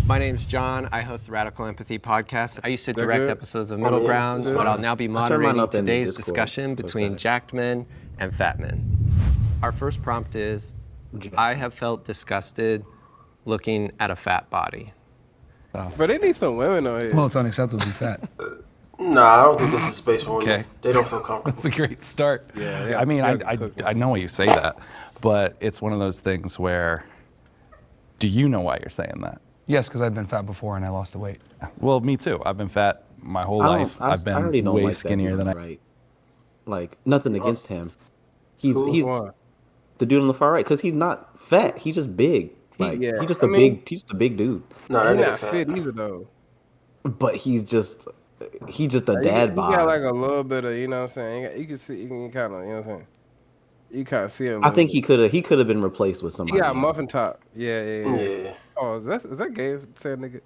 My name's John. I host the Radical Empathy podcast. I used to direct good? episodes of Middle Grounds, but I'll now be I turned mine moderating up in the today's Discord, discussion so it's between better. jacked men and fat men. Our first prompt is, I have felt disgusted looking at a fat body. But they need some women on here. Well, it's unacceptable to be fat. Nah, I don't think this is a space for women. Okay. They don't feel comfortable. That's a great start. Yeah, I mean, yeah, I know why you say that, but it's one of those things where, do you know why you're saying that? Yes, because I've been fat before and I lost the weight. Well, me too. I've been fat my whole I don't- life. I I've already been don't way like that skinnier dude than on I. the right. Like nothing against him. He's Why? the dude on the far right because he's not fat. He's just big. Like yeah, he's just I a mean- big. He's just a big dude. No, that He's nigga not fat. fit either though. But he's just a dad You bod. got like a little bit of, you know what I'm saying? You can see, you can kind of, you know what I'm saying? You kind of see him. I think he could have been replaced with He somebody. got else. muffin top. Yeah. Yeah. Oh, is that gay? Say nigga.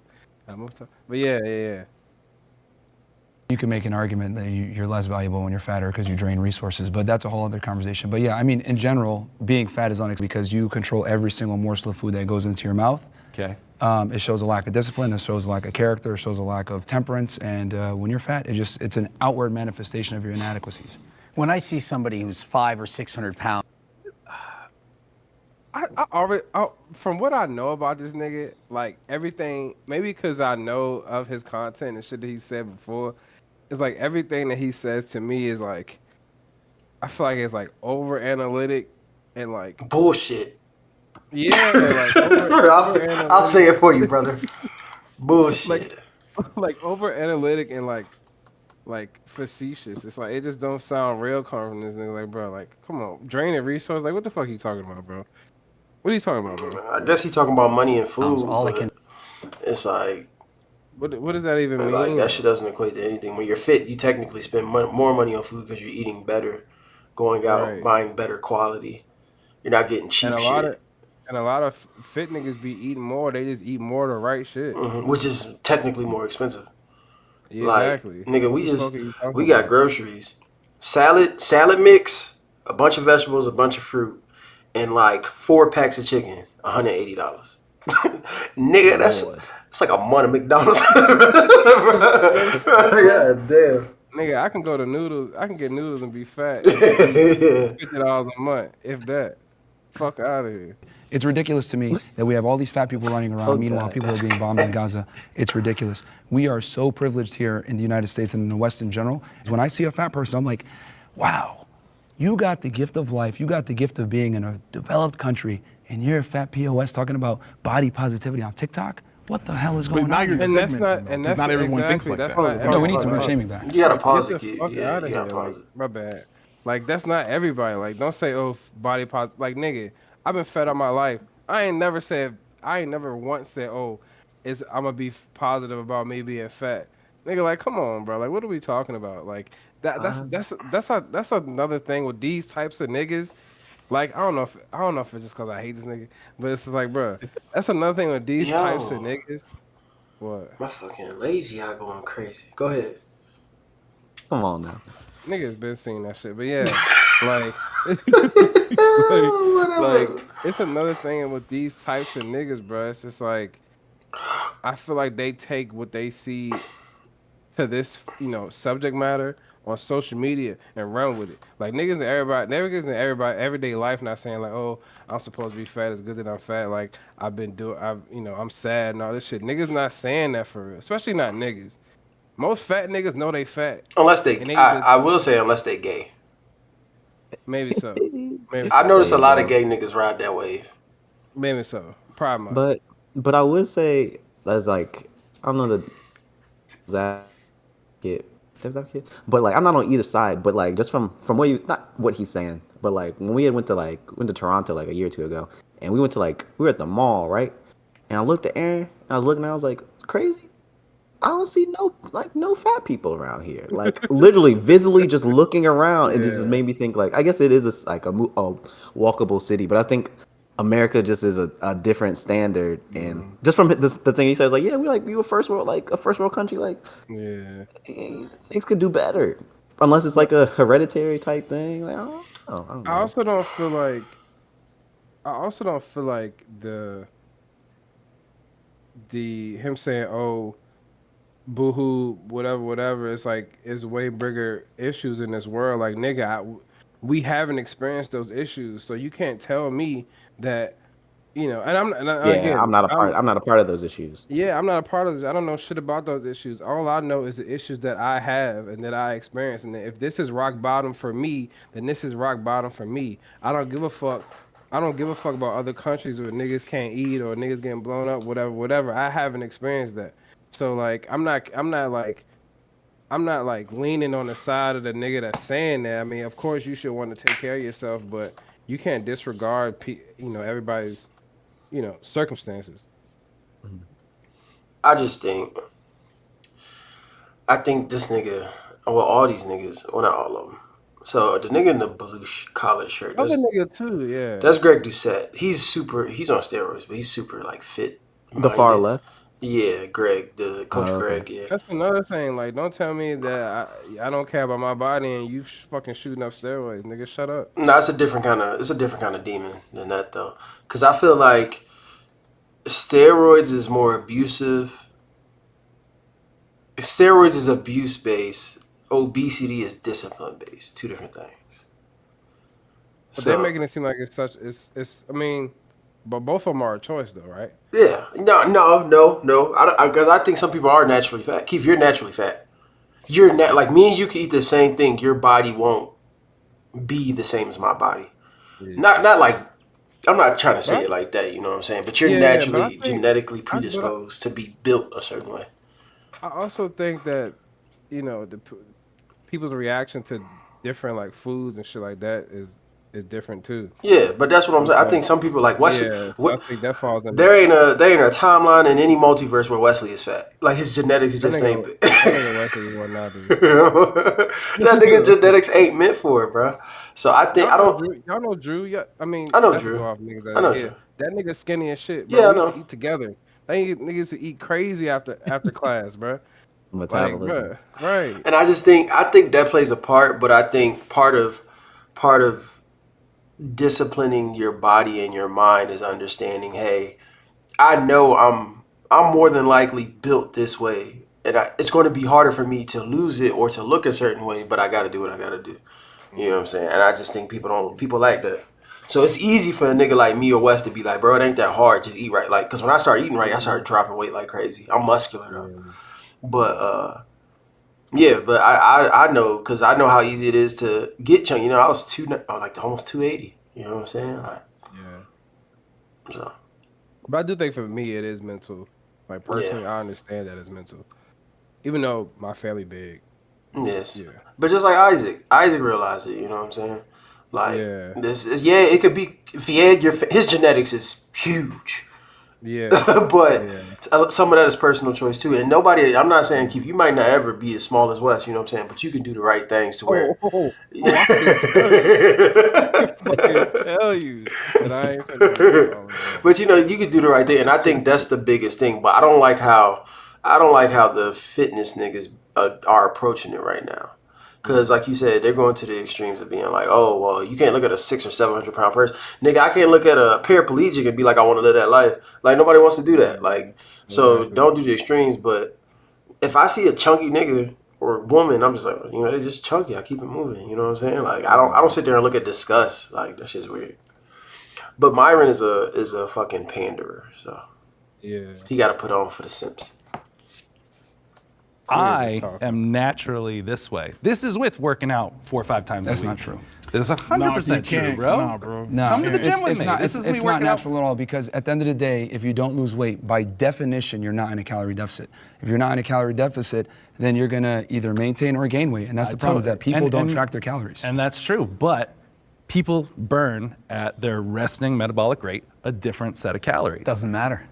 Muffin top. But yeah. You can make an argument that you're less valuable when you're fatter because you drain resources, but that's a whole other conversation. But yeah, I mean, in general, being fat is unacceptable because you control every single morsel of food that goes into your mouth. Okay. It shows a lack of discipline, it shows a lack of character, it shows a lack of temperance, and when you're fat, it's an outward manifestation of your inadequacies. When I see somebody who's 500 or 600 pounds, I already, from what I know about this nigga, like everything, maybe because I know of his content and shit that he said before, it's like everything that he says to me is like, I feel like it's like over analytic and like, Bullshit. yeah, like over I'll say it for you, brother. Bullshit. like over analytic and like facetious. It's like it just don't sound real coming from this nigga. Like, bro, like come on, draining resource. Like, what the fuck are you talking about, bro? What are you talking about, bro? I guess he's talking about money and food. all I but can- It's like, What does that even mean? like that shit doesn't equate to anything. When you're fit, you technically spend more money on food because you're eating better, going out, Right. buying better quality. You're not getting cheap and a shit. lot of fit niggas be eating more. They just eat more of the right shit. Which is technically more expensive. Yeah, Like, exactly. nigga, What the fuck are you talking we got about? groceries, salad mix, a bunch of vegetables, a bunch of fruit, and like 4 packs of chicken, $180. Nigga, it's like a month of McDonald's. Yeah, damn. Nigga, I can go to noodles. I can get noodles and be fat. $50 a month, if that. Fuck out of here. It's ridiculous to me that we have all these fat people running around, meanwhile people are being bombed in Gaza. It's ridiculous. We are so privileged here in the United States and in the West in general. When I see a fat person, I'm like, wow, you got the gift of life, you got the gift of being in a developed country, and you're a fat POS talking about body positivity on TikTok? What the hell is going now on? you're And that's segmenting, not. though, And 'cause that's not everyone thinks exactly, like that's that. not No, we need to everybody. bring shaming back. You gotta pause Get it, the kid. fuck Yeah, out you of gotta here. pause Like, it. my bad. Like, that's not everybody. Like, don't say, oh, body positive. Like, nigga, I've been fed up my life. I ain't never once said, oh, I'm gonna be positive about me being fat. Nigga, like, come on, bro. Like, what are we talking about? Like, that's another thing with these types of niggas. Like, I don't know if it's just because I hate this nigga, but it's just like, bro, that's another thing with these types of niggas. What? My fucking lazy eye going crazy. Go ahead. Come on now. Niggas been seeing that shit, but yeah, like, like it's another thing with these types of niggas, bro. It's just like I feel like they take what they see to this, subject matter on social media and run with it. Like niggas in everybody everyday life not saying like, oh, I'm supposed to be fat. It's good that I'm fat. Like I'm sad and all this shit. Niggas not saying that for real, especially not niggas. Most fat niggas know they fat. Unless they, And they I will say, unless they gay. Maybe so. I noticed a lot of gay niggas ride that wave. Maybe so. Probably. But I would say that's like I don't know the Zach kid. But like I'm not on either side. But like just from what not what he's saying, but like when we went to Toronto like a year or two ago, and we were at the mall, right? And I looked at Aaron, and I was looking, and I was like, crazy. I don't see no fat people around here. Like literally, visibly just looking around, and it just made me think like I guess it is a walkable city, but I think America just is a different standard, and just from the thing he says, like we were a first world country, like things could do better, unless it's like a hereditary type thing. Like I don't know. I also don't feel like the him saying, "Oh, boohoo, whatever." It's like it's way bigger issues in this world. Like nigga, we haven't experienced those issues, so you can't tell me that And Yeah, again, I'm not a part of those issues. yeah, I'm not a part of this. I don't know shit about those issues. All I know is the issues that I have and that I experience. And if this is rock bottom for me, then this is rock bottom for me. I don't give a fuck. I don't give a fuck about other countries where niggas can't eat or niggas getting blown up, whatever. I haven't experienced that. So like, I'm not like leaning on the side of the nigga that's saying that. I mean, of course you should want to take care of yourself, but you can't disregard, everybody's, circumstances. I just think, I think this nigga, well, all these niggas, well, not all of them. So the nigga in the blue collar shirt, Other nigga too, yeah. that's Greg Doucette. He's on steroids, but he's super like fit. The far minded. left. Yeah, Greg, the coach Oh, okay. Greg. Yeah, That's another thing. Like, don't tell me that I don't care about my body and you fucking shooting up steroids, nigga. Shut up. no, it's a different kind of demon than that though. Because I feel like steroids is more abusive. Steroids is abuse based. Obesity is discipline based. Two different things. But they're making it seem like it's such. It's. I mean, but both of them are a choice, though, right? Yeah. No. Because I think some people are naturally fat. Keith, you're naturally fat. Like me and you can eat the same thing. Your body won't be the same as my body. Yeah. Not like I'm not trying to say it like that. You know what I'm saying? But you're Yeah, naturally but I think- genetically predisposed to be built a certain way. I also think that people's reaction to different like foods and shit like that is different too. Yeah, but that's what I'm saying. I think some people like Wesley. Yeah, so I think that falls in. There ain't a timeline in any multiverse where Wesley is fat. Like his genetics just ain't. That nigga Wesley will not be. That nigga genetics ain't meant for it, bro. So I think I don't. Y'all know Drew? Yeah, I mean, I know that's Drew. go off niggas out I know here. Drew. That nigga skinny as shit. Bro. Yeah, I we used know. to eat together. Niggas used to eat crazy after class, bro. Like, Metabolism. bruh, right? And I think that plays a part, but I think part of disciplining your body and your mind is understanding, hey, I know I'm more than likely built this way, and it's going to be harder for me to lose it or to look a certain way, but I got to do what I got to do. You know what I'm saying? And I just think people like that. So it's easy for a nigga like me or Wes to be like, bro, it ain't that hard. Just eat right. Like, because when I started eating right, I started dropping weight like crazy. I'm muscular though. But yeah, but I know, because I know how easy it is to get chunky. I was almost 280. You know what I'm saying? Like, Yeah. so But I do think for me it is mental. Like personally, I understand that it's mental. Even though my family big. yes, Yeah. but just like Isaac realized it. You know what I'm saying? Like Yeah. it could be his genetics is huge. Yeah. But some of that is personal choice too. And I'm not saying, Keith, you might not ever be as small as Wes, you know what I'm saying? But you can do the right things to where. I can tell you that I ain't finna do all of that. But you can do the right thing, and I think that's the biggest thing. But I don't like how the fitness niggas are approaching it right now. Because, like you said, they're going to the extremes of being like, oh, well, you can't look at a 600 or 700 pound person. Nigga, I can't look at a paraplegic and be like, I want to live that life. Like, nobody wants to do that. Like, so don't do the extremes. But if I see a chunky nigga or woman, I'm just like, they're just chunky. I keep it moving. You know what I'm saying? Like, I don't sit there and look at disgust. Like, that shit's weird. But Myron is a fucking panderer. So Yeah. he got to put on for the Simps. I am naturally this way. This is with working out 4 or 5 times That's a week. not true. This is 100% true, bro. Nah, bro. No, Come to the gym with it's me. not. This is me It's not working out. natural at all, because at the end of the day, if you don't lose weight, by definition, you're not in a calorie deficit. If you're not in a calorie deficit, then you're gonna either maintain or gain weight, and that's the problem. Is that people don't track their calories. And that's true, but people burn at their resting metabolic rate a different set of calories. Doesn't matter.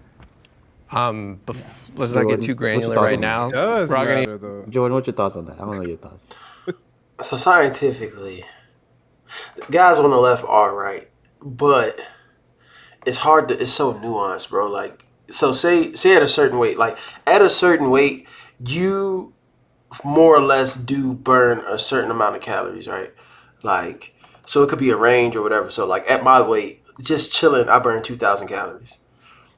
Let's not get too granular right now. Does We're all gonna- matter, though. Jordan, what's your thoughts on that? I want to know your thoughts. So scientifically, the guys on the left are right, but it's hard to. It's so nuanced, bro. Like, so say at a certain weight, you more or less do burn a certain amount of calories, right? Like, so it could be a range or whatever. So like at my weight, just chilling, I burn 2,000 calories.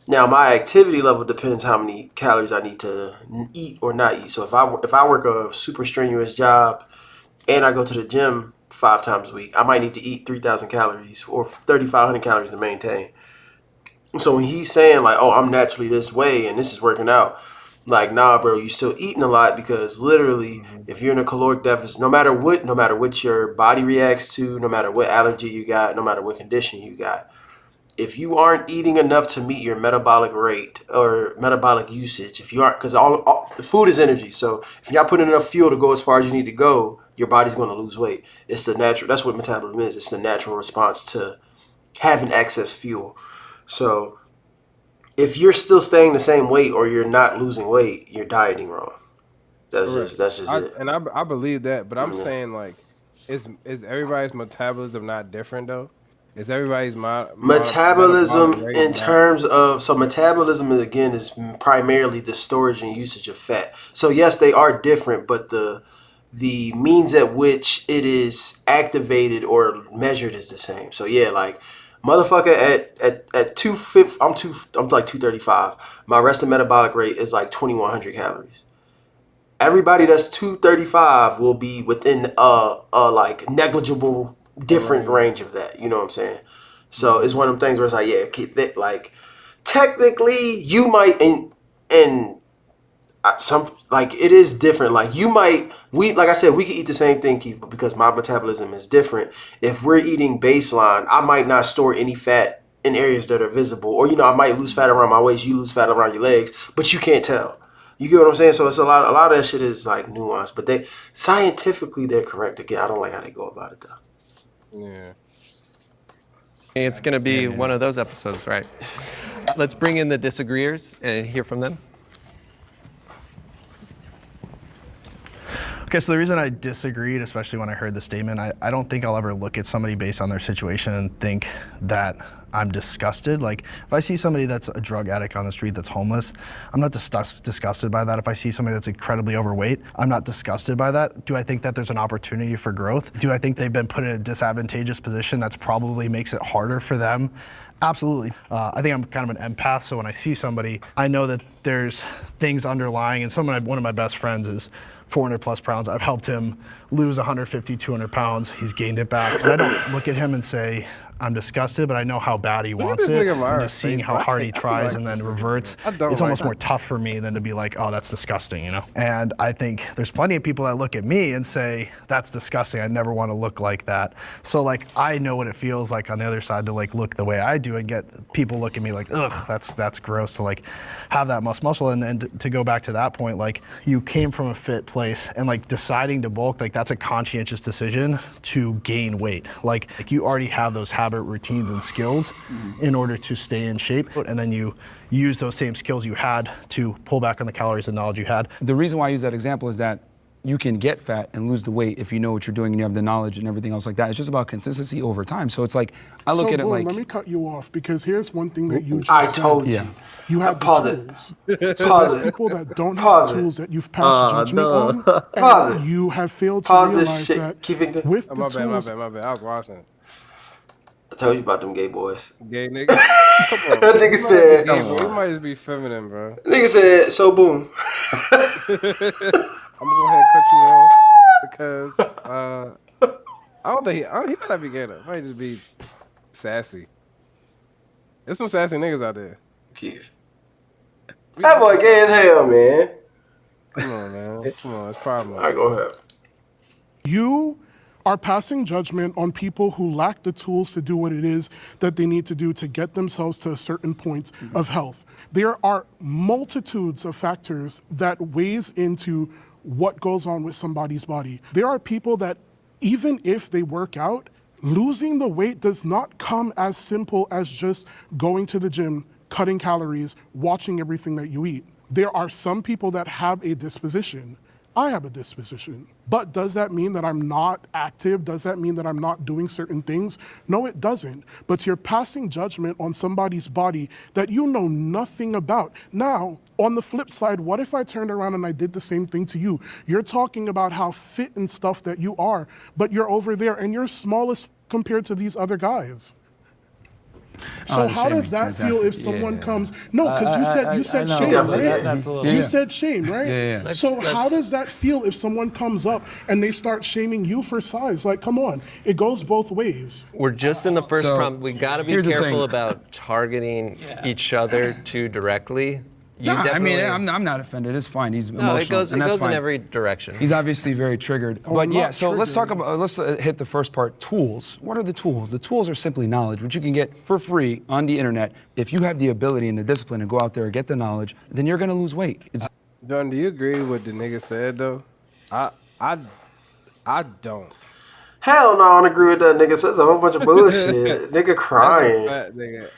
Now my activity level depends how many calories I need to eat or not eat. So if I work a super strenuous job and I go to the gym 5 times a week, I might need to eat 3,000 calories or 3,500 calories to maintain. So when he's saying like, "Oh, I'm naturally this way and this is working out," like, nah, bro, you still eating a lot because literally, if you're in a caloric deficit, no matter what your body reacts to, no matter what allergy you got, no matter what condition you got, if you aren't eating enough to meet your metabolic rate or metabolic usage, if you aren't, because all food is energy, so if you're not putting enough fuel to go as far as you need to go, your body's going to lose weight. It's the natural. That's what metabolism is. It's the natural response to having excess fuel. So if you're still staying the same weight or you're not losing weight, you're dieting wrong. That's just it. I believe that, but I'm Yeah. saying like, is everybody's metabolism not different though? Is everybody's Metabolism metabolic rate in not? terms of metabolism is, again, is primarily the storage and usage of fat. So yes, they are different, but the means at which it is activated or measured is the same. So yeah, like motherfucker at 250, I'm like 235. My resting metabolic rate is like 2,100 calories. Everybody that's 235 will be within a like negligible different range of that. You know what I'm saying? So it's one of them things where it's like, yeah, keep that, like technically you might and some, like, it is different. Like you might, like I said, we can eat the same thing, Keith, but because my metabolism is different, if we're eating baseline, I might not store any fat in areas that are visible, or I might lose fat around my waist, you lose fat around your legs, but you can't tell. You get what I'm saying? So it's a lot of that shit is like nuanced, but they scientifically they're correct. Again, I don't like how they go about it though. Yeah. It's going to be one of those episodes, right? Let's bring in the disagreeers and hear from them. Okay, so the reason I disagreed, especially when I heard the statement, I don't think I'll ever look at somebody based on their situation and think that I'm disgusted. Like, if I see somebody that's a drug addict on the street that's homeless, I'm not disgusted by that. If I see somebody that's incredibly overweight, I'm not disgusted by that. Do I think that there's an opportunity for growth? Do I think they've been put in a disadvantageous position that's probably makes it harder for them? Absolutely. I think I'm kind of an empath, so when I see somebody, I know that there's things underlying, and one of my best friends is 400 plus pounds. I've helped him lose 150, 200 pounds. He's gained it back. And I don't look at him and say, I'm disgusted, but I know how bad he wants it. And just seeing how hard he tries and then reverts, it's almost more tough for me than to be like, oh, that's disgusting, And I think there's plenty of people that look at me and say, that's disgusting. I never want to look like that. So like, I know what it feels like on the other side to like look the way I do and get people look at me like, ugh, that's gross to like have that muscle. And to go back to that point, like you came from a fit place and like deciding to bulk, like that's a conscientious decision to gain weight. Like you already have those habit routines and skills in order to stay in shape, and then you use those same skills you had to pull back on the calories and knowledge you had. The reason why I use that example is that you can get fat and lose the weight if you know what you're doing and you have the knowledge and everything else like that. It's just about consistency over time. So it's like, I look at it like... let me cut you off, because here's one thing that you just I said. told you. You have the Pause tools. it. So Pause there's it. people that don't Pause have it. the tools that you've passed judgment on, and Pause it. you have failed to Pause this realize shit. that Keep it. with Oh, the my tools, bad. I was watching. I told you about them gay boys. Gay nigga. Come on. That nigga said. Gay boy. You might just be feminine, bro. Nigga said, so boom. I'm gonna go ahead and cut you off because I don't think he might not be gay though. He might just be sassy. There's some sassy niggas out there. Keith. That boy gay as hell, man. Come on, man. Come on, it's problem. All right, go ahead. you are passing judgment on people who lack the tools to do what it is that they need to do to get themselves to a certain point of health. There are multitudes of factors that weighs into what goes on with somebody's body. There are people that even if they work out, losing the weight does not come as simple as just going to the gym, cutting calories, watching everything that you eat. There are some people that have a disposition. I have a disposition. But does that mean that I'm not active? Does that mean that I'm not doing certain things? No, it doesn't. But you're passing judgment on somebody's body that you know nothing about. Now, on the flip side, what if I turned around and I did the same thing to you? You're talking about how fit and stuff that you are, but you're over there and you're smallest compared to these other guys. So how does shaming, that feel fantastic. if someone Yeah. comes? No, because you said I know, shame, Definitely, right? yeah. That's a little. Yeah, You yeah. said shame, right? Yeah, yeah. So how Let's- does that feel if someone comes up and they start shaming you for size? Like, come on, it goes both ways. We're just in the first So, prompt. We got to be here's the careful thing. about targeting each other too directly. You No, I mean, definitely- I'm not offended. It's fine. He's No, emotional, it goes and that's in fine. every direction. He's obviously very triggered. Oh, but I'm yeah, not so let's talk triggered. about, let's hit the first part, tools. What are the tools? The tools are simply knowledge, which you can get for free on the internet. If you have the ability and the discipline to go out there and get the knowledge, then you're gonna lose weight. It's, John, do you agree with what the nigga said though? I don't. Hell no, I don't agree with that nigga. Says a whole bunch of bullshit. Nigga crying.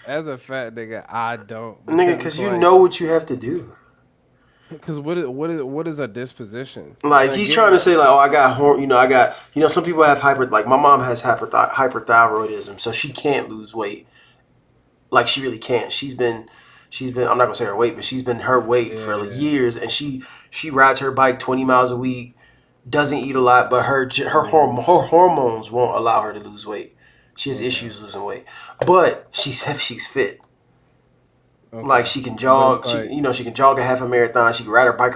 As a fat nigga, I don't. Nigga, because you know what you have to do. Because what is a disposition? Like he's trying to say like, oh, I got some people have like my mom has hyperthyroidism, so she can't lose weight. Like she really can't. She's been I'm not gonna say her weight, but she's been her weight for like years, and she rides her bike 20 miles a week, doesn't eat a lot, but her hormones won't allow her to lose weight. She has issues losing weight, but she's fit. Okay. Like she can jog, But, she can jog a half a marathon. She can ride her bike.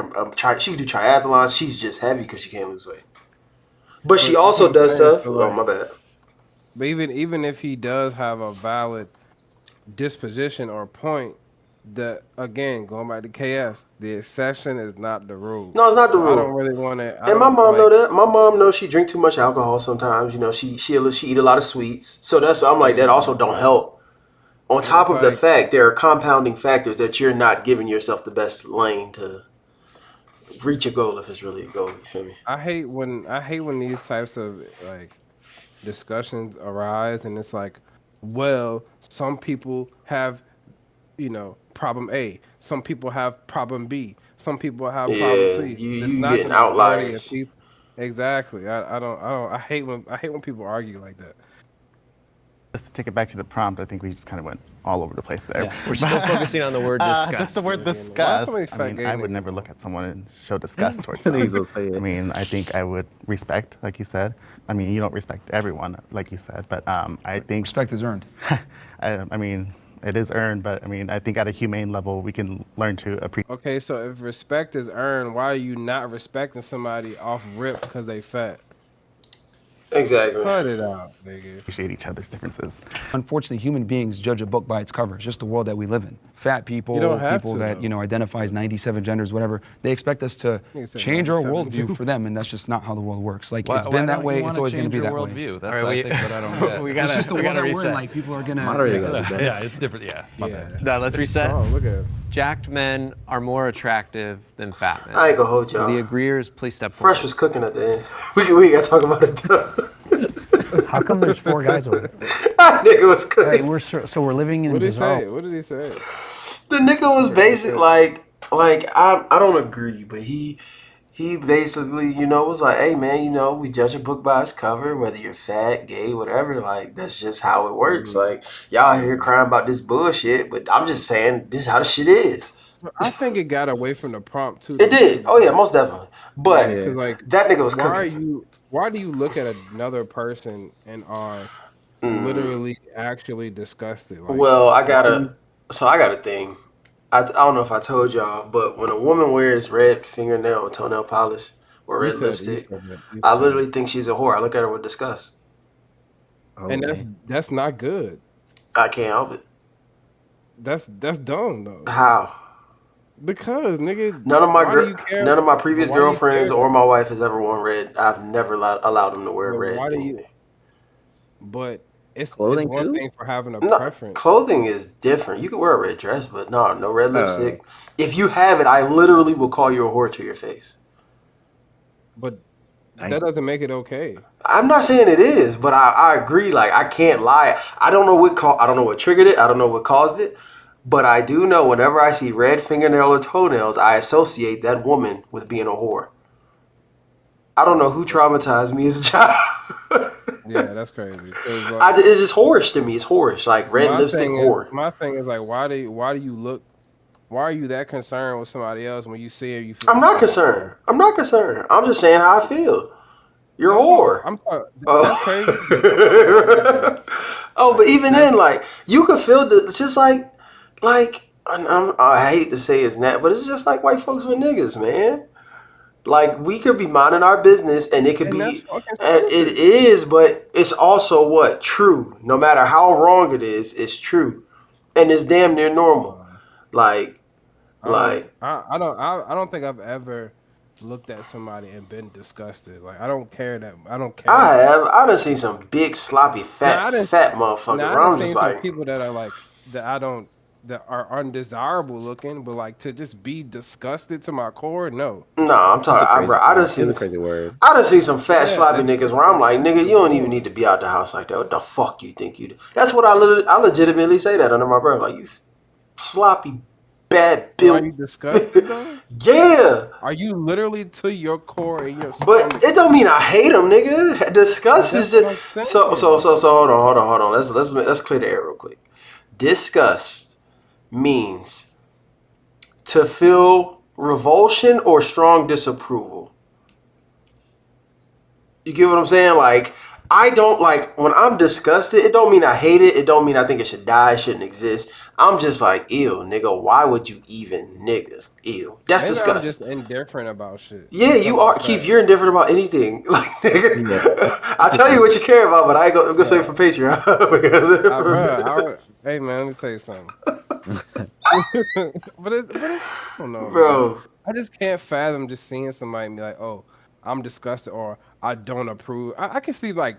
She can do triathlons. She's just heavy because she can't lose weight. But she also that's what I'm does saying, stuff. so, Oh like- my bad. But even if he does have a valid disposition or point, that again going back to KS, the exception is not the rule. No, it's not the So rule. I don't really want to. And my mom know that. My mom knows she drink too much alcohol sometimes. She eat a lot of sweets. So I'm like that also don't help. On top of the fact, there are compounding factors that you're not giving yourself the best lane to reach a goal if it's really a goal. You feel me? I hate when these types of like discussions arise, and it's like, well, some people have, problem A. Some people have problem B. Some people have problem Yeah, C. you It's getting the majority of outliers. people. Exactly. I hate when people argue like that. Just to take it back to the prompt, I think we just kind of went all over the place there. Yeah. We're still focusing on the word disgust. Just the word Why disgust. so many I fat mean, gay I would niggas? never look at someone and show disgust towards I think he's them. gonna say it. I mean, I think I would respect, like you said. I mean, you don't respect everyone, like you said, but I think respect is earned. I mean, it is earned, but I mean, I think at a humane level, we can learn to appreciate Okay, so if respect is earned, why are you not respecting somebody off rip because they fat? Exactly. Cut it out, nigga. each other's differences. Unfortunately, human beings judge a book by its cover. It's just the world that we live in. Fat people, You don't have people to, that though. identify as 97 genders, whatever. They expect us to Nigga said change our 97. worldview for them, and that's just not how the world works. Like Why- it's why been that don't way. you It's wanna always going to change be your that way. worldview? That's All right, I think what I don't get. we It's gotta, just the we world gotta that we're in. reset. Like people are gonna. Moderator yeah. got it, man. Yeah, it's different. Yeah, my bad. No, let's reset. Oh, look at it. Jacked men are more attractive than fat men. I ain't gonna hold y'all. The agreeers, please step forward. Fresh was cooking at the end. We gotta talk about it though. How come there's 4 guys over there? Nigga was Hey, cooking. we're living in What did he bizarre. say? What did he say? The nigga was basic like I don't agree, but he basically, was like, hey man, we judge a book by its cover, whether you're fat, gay, whatever, like that's just how it works. Like y'all here crying about this bullshit, but I'm just saying this is how the shit is. I think it got away from the prompt too. It did. Oh yeah, most definitely. But Because like that nigga was cooking. why do you look at another person and are literally actually disgusted? Like, Well, I got a thing. I don't know if I told y'all, but when a woman wears red fingernail or toenail polish or red lipstick, I literally think she's a whore. I look at her with disgust. and that's not good. I can't help it. That's dumb though. How? Because nigga, None of my why do you care? none of my previous Why do you girlfriends care? or my wife has ever worn red. I've never allowed them to wear But red. why do anything. you? But it's Clothing one too? thing for having a No, preference. clothing is different. You can wear a red dress, but no red Uh. lipstick. If you have it, I literally will call you a whore to your face. But that doesn't make it okay. I'm not saying it is, but I agree. Like I can't lie. I don't know what triggered it. I don't know what caused it. But I do know whenever I see red fingernail or toenails, I associate that woman with being a whore. I don't know who traumatized me as a child. Yeah, that's crazy. 'Cause, like, It's just whorish to me. It's whorish. Like red my lipstick thing whore. Is, my thing is like, why do you look? Why are you that concerned with somebody else when you see her? You feel I'm not concerned. I'm just saying how I feel. You're a whore. I'm talking. Oh. That's crazy. Oh, but even then, like you could feel the just like I hate to say it's not, but it's just like white folks with niggas, man. Like we could be minding our business, and it could And that's be, fucking and it stupid. is, but it's also what true. No matter how wrong it is, it's true, and it's damn near normal. Like, like I don't think I've ever looked at somebody and been disgusted. Like I don't care that I don't care. I have, I done seen some big sloppy Nah, fat motherfuckers. Now I Where done I'm seen just some like, people that are like that I don't that are undesirable looking, but like to just be disgusted to my core, no. no, I'm talking. I done seen It's a crazy word. I done seen some fat Yeah, sloppy that's niggas where I'm like, nigga, you don't even need to be out the house like that. What the fuck you think you do? That's what I legitimately say that under my breath. Like you sloppy, bad Are you built. disgusted though? Yeah, Are you literally to your core in your but stomach? it don't mean I hate them, nigga. Disgust is That's what just I'm so. Hold on. Let's clear the air real quick. Disgust means to feel revulsion or strong disapproval. You get what I'm saying? Like, I don't like when I'm disgusted, it don't mean I hate it. It don't mean I think it should die, it shouldn't exist. I'm just like, ew, nigga, why would you even, nigga? Ew. That's Maybe I'm just disgust. indifferent about shit. Yeah, you are, Keith, you're indifferent about anything. Like, nigga, I'll tell you what you care about, but I ain't gonna say it for Patreon. Hey man, let me tell you something. but it's I don't know, Bro. man. I just can't fathom just seeing somebody and be like, oh, I'm disgusted or I don't approve. I can see like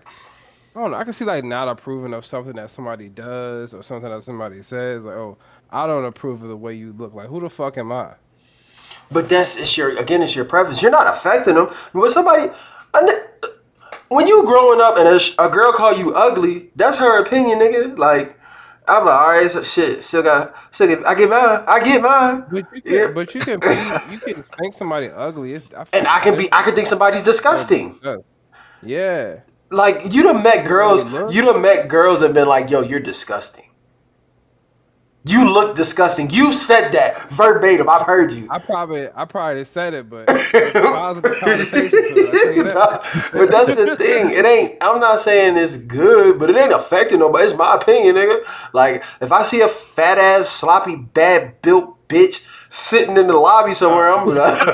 I don't know, I can see like not approving of something that somebody does or something that somebody says. Like, oh, I don't approve of the way you look. Like, who the fuck am I? But it's your preference. You're not affecting them. When when you growing up and a girl call you ugly, that's her opinion, nigga. Like, I'm like, all right, so shit, I get mine. But you Yeah. can, you can think somebody ugly. I feel And like it's I can think somebody's disgusting. different. Yeah. Like, you'd have met girls and been like, yo, you're disgusting. You look disgusting. You said that verbatim. I've heard you. I probably said it, but it's a positive conversation. So I tell you that. But that's the thing. It ain't. I'm not saying it's good, but it ain't affecting nobody. It's my opinion, nigga. Like if I see a fat ass, sloppy, bad built bitch sitting in the lobby somewhere, I'm like,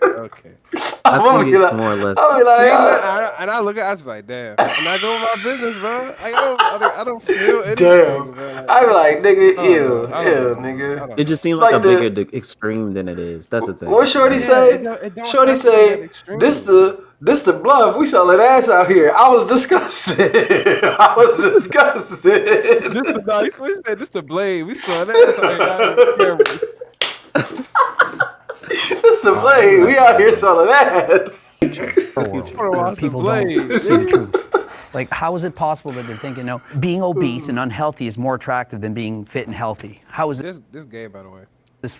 Okay. I think it's more or less. I'll be like, And I look at, I was like, damn. And I go about my business, bro. Like, I don't feel anything. damn. Bro. I be like, nigga, I don't know. nigga. It just seems Like like, the- a bigger extreme than it is. That's the thing. What Shorty Yeah, say? it don't Shorty have to be that say, extreme. this the bluff. We selling ass out here. I was disgusted. I was disgusted. Just the nice. What you say? Just the blade. We saw that. This the play. We out here selling ass. Where people don't see the truth. Like, how is it possible that they're thinking, no, being obese and unhealthy is more attractive than being fit and healthy? How is it? This gay, by the way.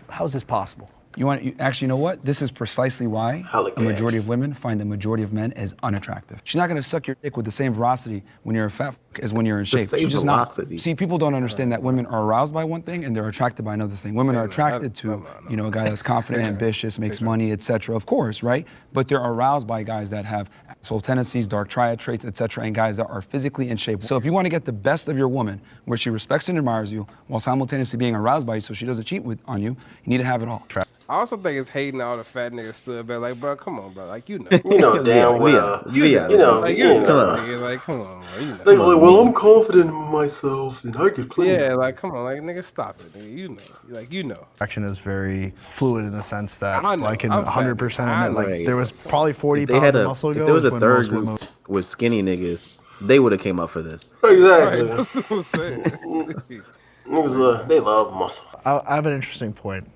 How is this possible? Actually, you know what? This is precisely why Hella a majority gay, of women find a majority of men as unattractive. She's not gonna suck your dick with the same velocity when you're a fat as when you're in shape. same She's just velocity. not. See, people don't understand that women are aroused by one thing and they're attracted by another thing. Women are attracted to, you know, a guy that's confident, ambitious, makes money, etc. Of course, right? But they're aroused by guys that have asshole tendencies, dark triad traits, etc., and guys that are physically in shape. So if you want to get the best of your woman, where she respects and admires you, while simultaneously being aroused by you, so she doesn't cheat on you, you need to have it all. I also think it's hating all the fat niggas stood back. Like, bro, come on, bro. Like, you know. You know damn well. Yeah. Like, you know. Come on. Nigga, like, come on, bro. You know. They like, well, I'm confident in myself, and I could play. Yeah, like, come on, like, nigga, stop it, nigga. You know. Like, you know. Action is very fluid in the sense that I know. I can I'm 100% fat. admit, like, Right. there was probably 40 If they pounds had of a, muscle if ago. there was is a when third most group women- with skinny niggas, they would have came up for this. Exactly. Right, that's what I'm saying. Niggas, they love muscle. I have an interesting point.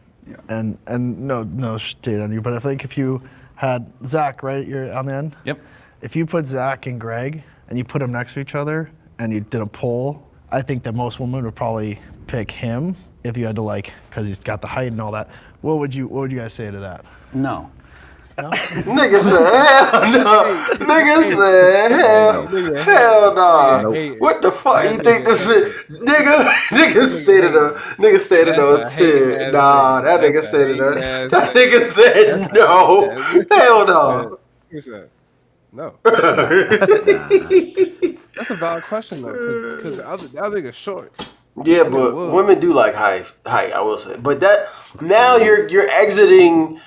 And no shade on you, but I think if you had Zach, right, you're on the end? Yep. If you put Zach and Greg and you put them next to each other and you did a poll, I think that most women would probably pick him if you had to, like, because he's got the height and all that. What would you guys say to that? No. Nigga said, hell no. Nigga said, hell no. What the fuck you think this shit? Nigga stayed in a 10. Nah, that nigga stayed in a. That nigga said no. Hell no. Who's that? No. That's a valid question though, because the other nigga's short. Yeah, but women do like height. I will say, but that now you're exiting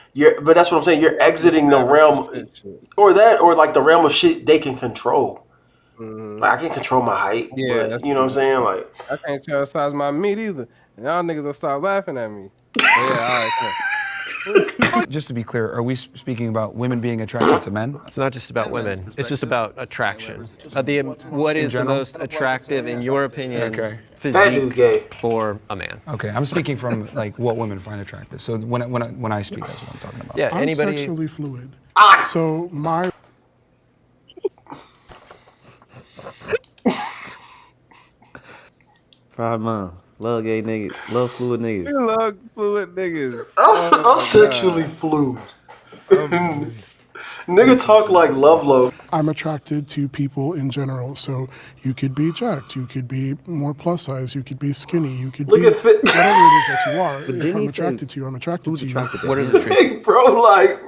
but that's what I'm saying. You're exiting the realm, or like the realm of shit they can control. Like I can't control my height, Yeah, but you know what I'm saying. Like I can't tell the size of my meat either, and y'all niggas will start laughing at me. Yeah, all right, come on. Just to be clear, are we speaking about women being attracted to men? It's not just about women. It's just about attraction. What is the general? most attractive, in your opinion, Okay. Fat dude physique gay. for a man? Okay, I'm speaking from like what women find attractive. So when I speak, that's what I'm talking about. Yeah, I'm anybody. sexually fluid. So my 5 months. Love gay niggas. Love fluid niggas. You love fluid niggas. I'm sexually fluid. Nigga talk like Love Low. I'm attracted to people in general. So you could be jacked, you could be more plus size, you could be skinny, you could Look be at fit. whatever it is that you are. If didn't I'm he say attracted to you, I'm attracted Who's to you. attracted to What are him? the traits? Big bro, like.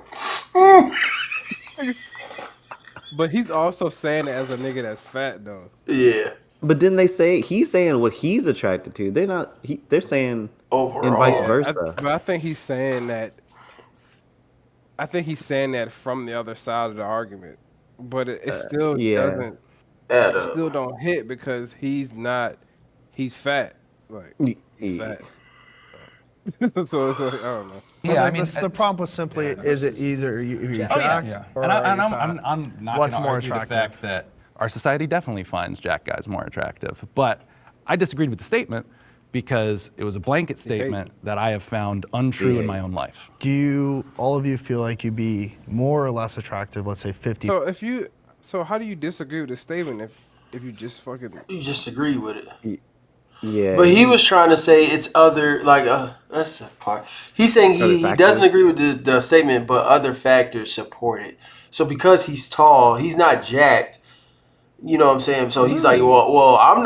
But he's also saying it as a nigga that's fat though. Yeah. But didn't they say he's saying what he's attracted to? They're not. They're saying Overall. and vice Yeah, versa. But I think he's saying that. I think he's saying that from the other side of the argument, but it still doesn't. Add It up. still don't hit because he's not. He's fat. Like he's fat. So it's like, I don't know. Yeah, I mean, the prompt was simply: is it either you're Oh, yeah. jacked or And are you I'm fat? not What's gonna more argue attractive? the fact that our society definitely finds jack guys more attractive. But I disagreed with the statement because it was a blanket statement that I have found untrue in my own life. Do all of you feel like you'd be more or less attractive? Let's say 50. So how do you disagree with the statement if you just fucking? You just agree with it. Yeah. But he was trying to say it's other, like, that's the part. He's saying he doesn't agree with the statement, but other factors support it. So because he's tall, he's not jacked. You know what I'm saying? So he's like, well, I'm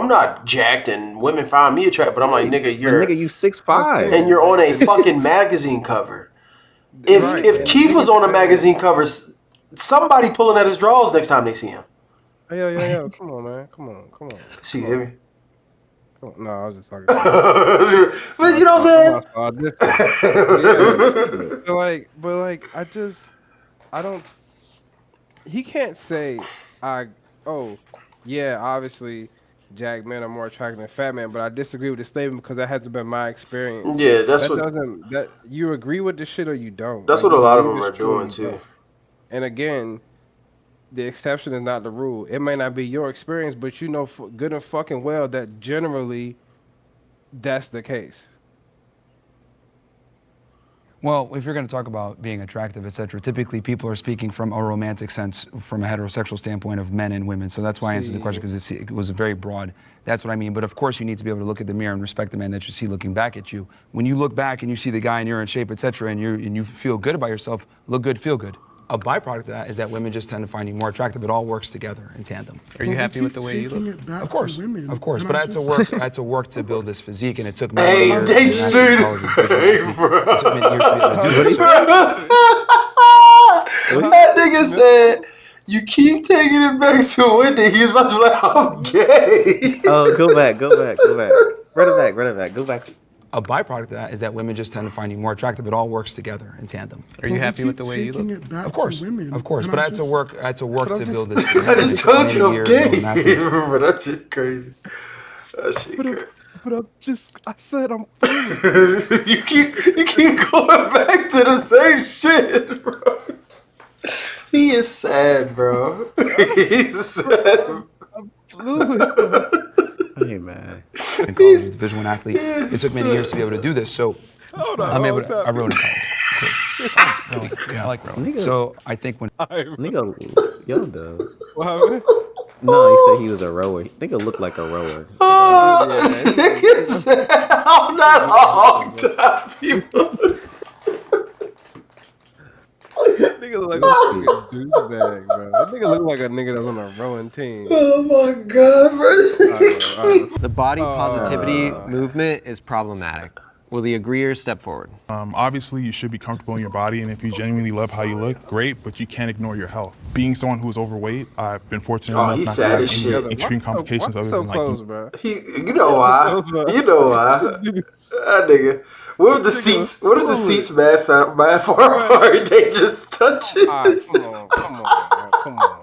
not jacked, and women find me attractive. But I'm like, nigga, you 6'5", and you're on a fucking magazine cover. If Keith was on a magazine cover, somebody pulling at his drawers next time they see him. Yeah. Come on, man. Come on. See, hear me? No, I was just talking. But you know what I'm saying? I don't. He can't say, obviously, jack men are more attractive than fat men, but I disagree with the statement because that hasn't been my experience. Yeah, that you agree with this shit or you don't. That's Like, what a lot of believe them are it's true or doing you too. don't. And again, the exception is not the rule. It may not be your experience, but you know good and fucking well that generally that's the case. Well, if you're going to talk about being attractive, etc., typically people are speaking from a romantic sense, from a heterosexual standpoint of men and women. So that's why I answered the question, because it was very broad. That's what I mean. But of course, you need to be able to look at the mirror and respect the man that you see looking back at you. When you look back and you see the guy and you're in shape, etc., and you feel good about yourself, look good, feel good. A byproduct of that is that women just tend to find you more attractive. It all works together in tandem. Are you happy with the way you look? Of course. But I had to work to build this physique, and it took me Hey, years. they straight. It took me years to be able to do this. That nigga said, you keep taking it back to Wendy. He's about to be like, I'm gay. Oh, go back. Run it back. Go back. A byproduct of that is that women just tend to find you more attractive. It all works together in tandem. Are you happy with the way you look? Of course. But I had to work to build this. I just told you I'm gay. gay. Bro, that shit crazy. That shit crazy. But I said I'm. you keep going back to the same shit, bro. He is sad, bro. He's sad. Hey, man. In college, a Division I athlete. It took many years to be able to do this. So I rode in college. Cool. Yeah, I like rowing. Nigga. So I think when Nigga, young though. What happened? No, he said he was a rower. Nigga looked like a rower. Nigga said, I'm not all time people. Nigga look like a fucking douchebag, bro. That nigga look like a nigga that's on a rowing team. Oh my god, bro. The body positivity movement is problematic. Will the agreeers step forward? Obviously, you should be comfortable in your body, and if you genuinely love how you look, great, but you can't ignore your health. Being someone who is overweight, I've been fortunate Oh, enough he's not to sad have as any shit. extreme complications Why other so than like close, bro? You know why? You know why? That nigga. What if the seats? What if the seats mad far apart? They just touch it. All right, come on, man. Come on.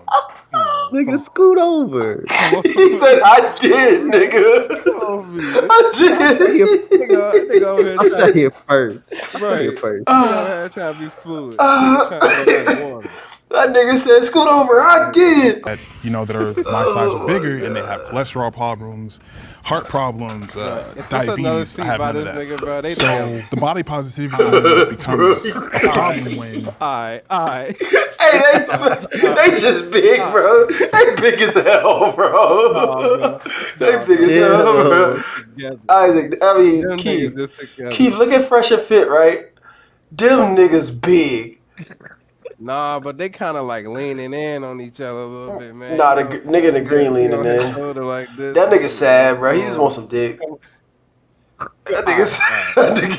Nigga, scoot over. He said, "I did, nigga. I did." Nigga over here I sat trying here first. right. first. Nigga over here trying to be fluid. Nigga trying to be like water. That nigga said, "Scoot over." I did. that, that are my size or bigger, and they have cholesterol problems, heart problems, If there's another diabetes. seat I have by none of this that. nigga, bro, they So damn. the body positivity movement becomes a problem when All right. Hey, they just big, bro. They big as hell, bro. They big as hell, bro. Isaac, I mean, Them Keith. niggas just together. Keith, look at Fresh and Fit, right? Them niggas big. Nah, but they kind of like leaning in on each other a little bit, man. Nah, You the know, nigga in the green leaning on his in. shoulder like this. That nigga sad, bro. He just wants some dick. That nigga sad.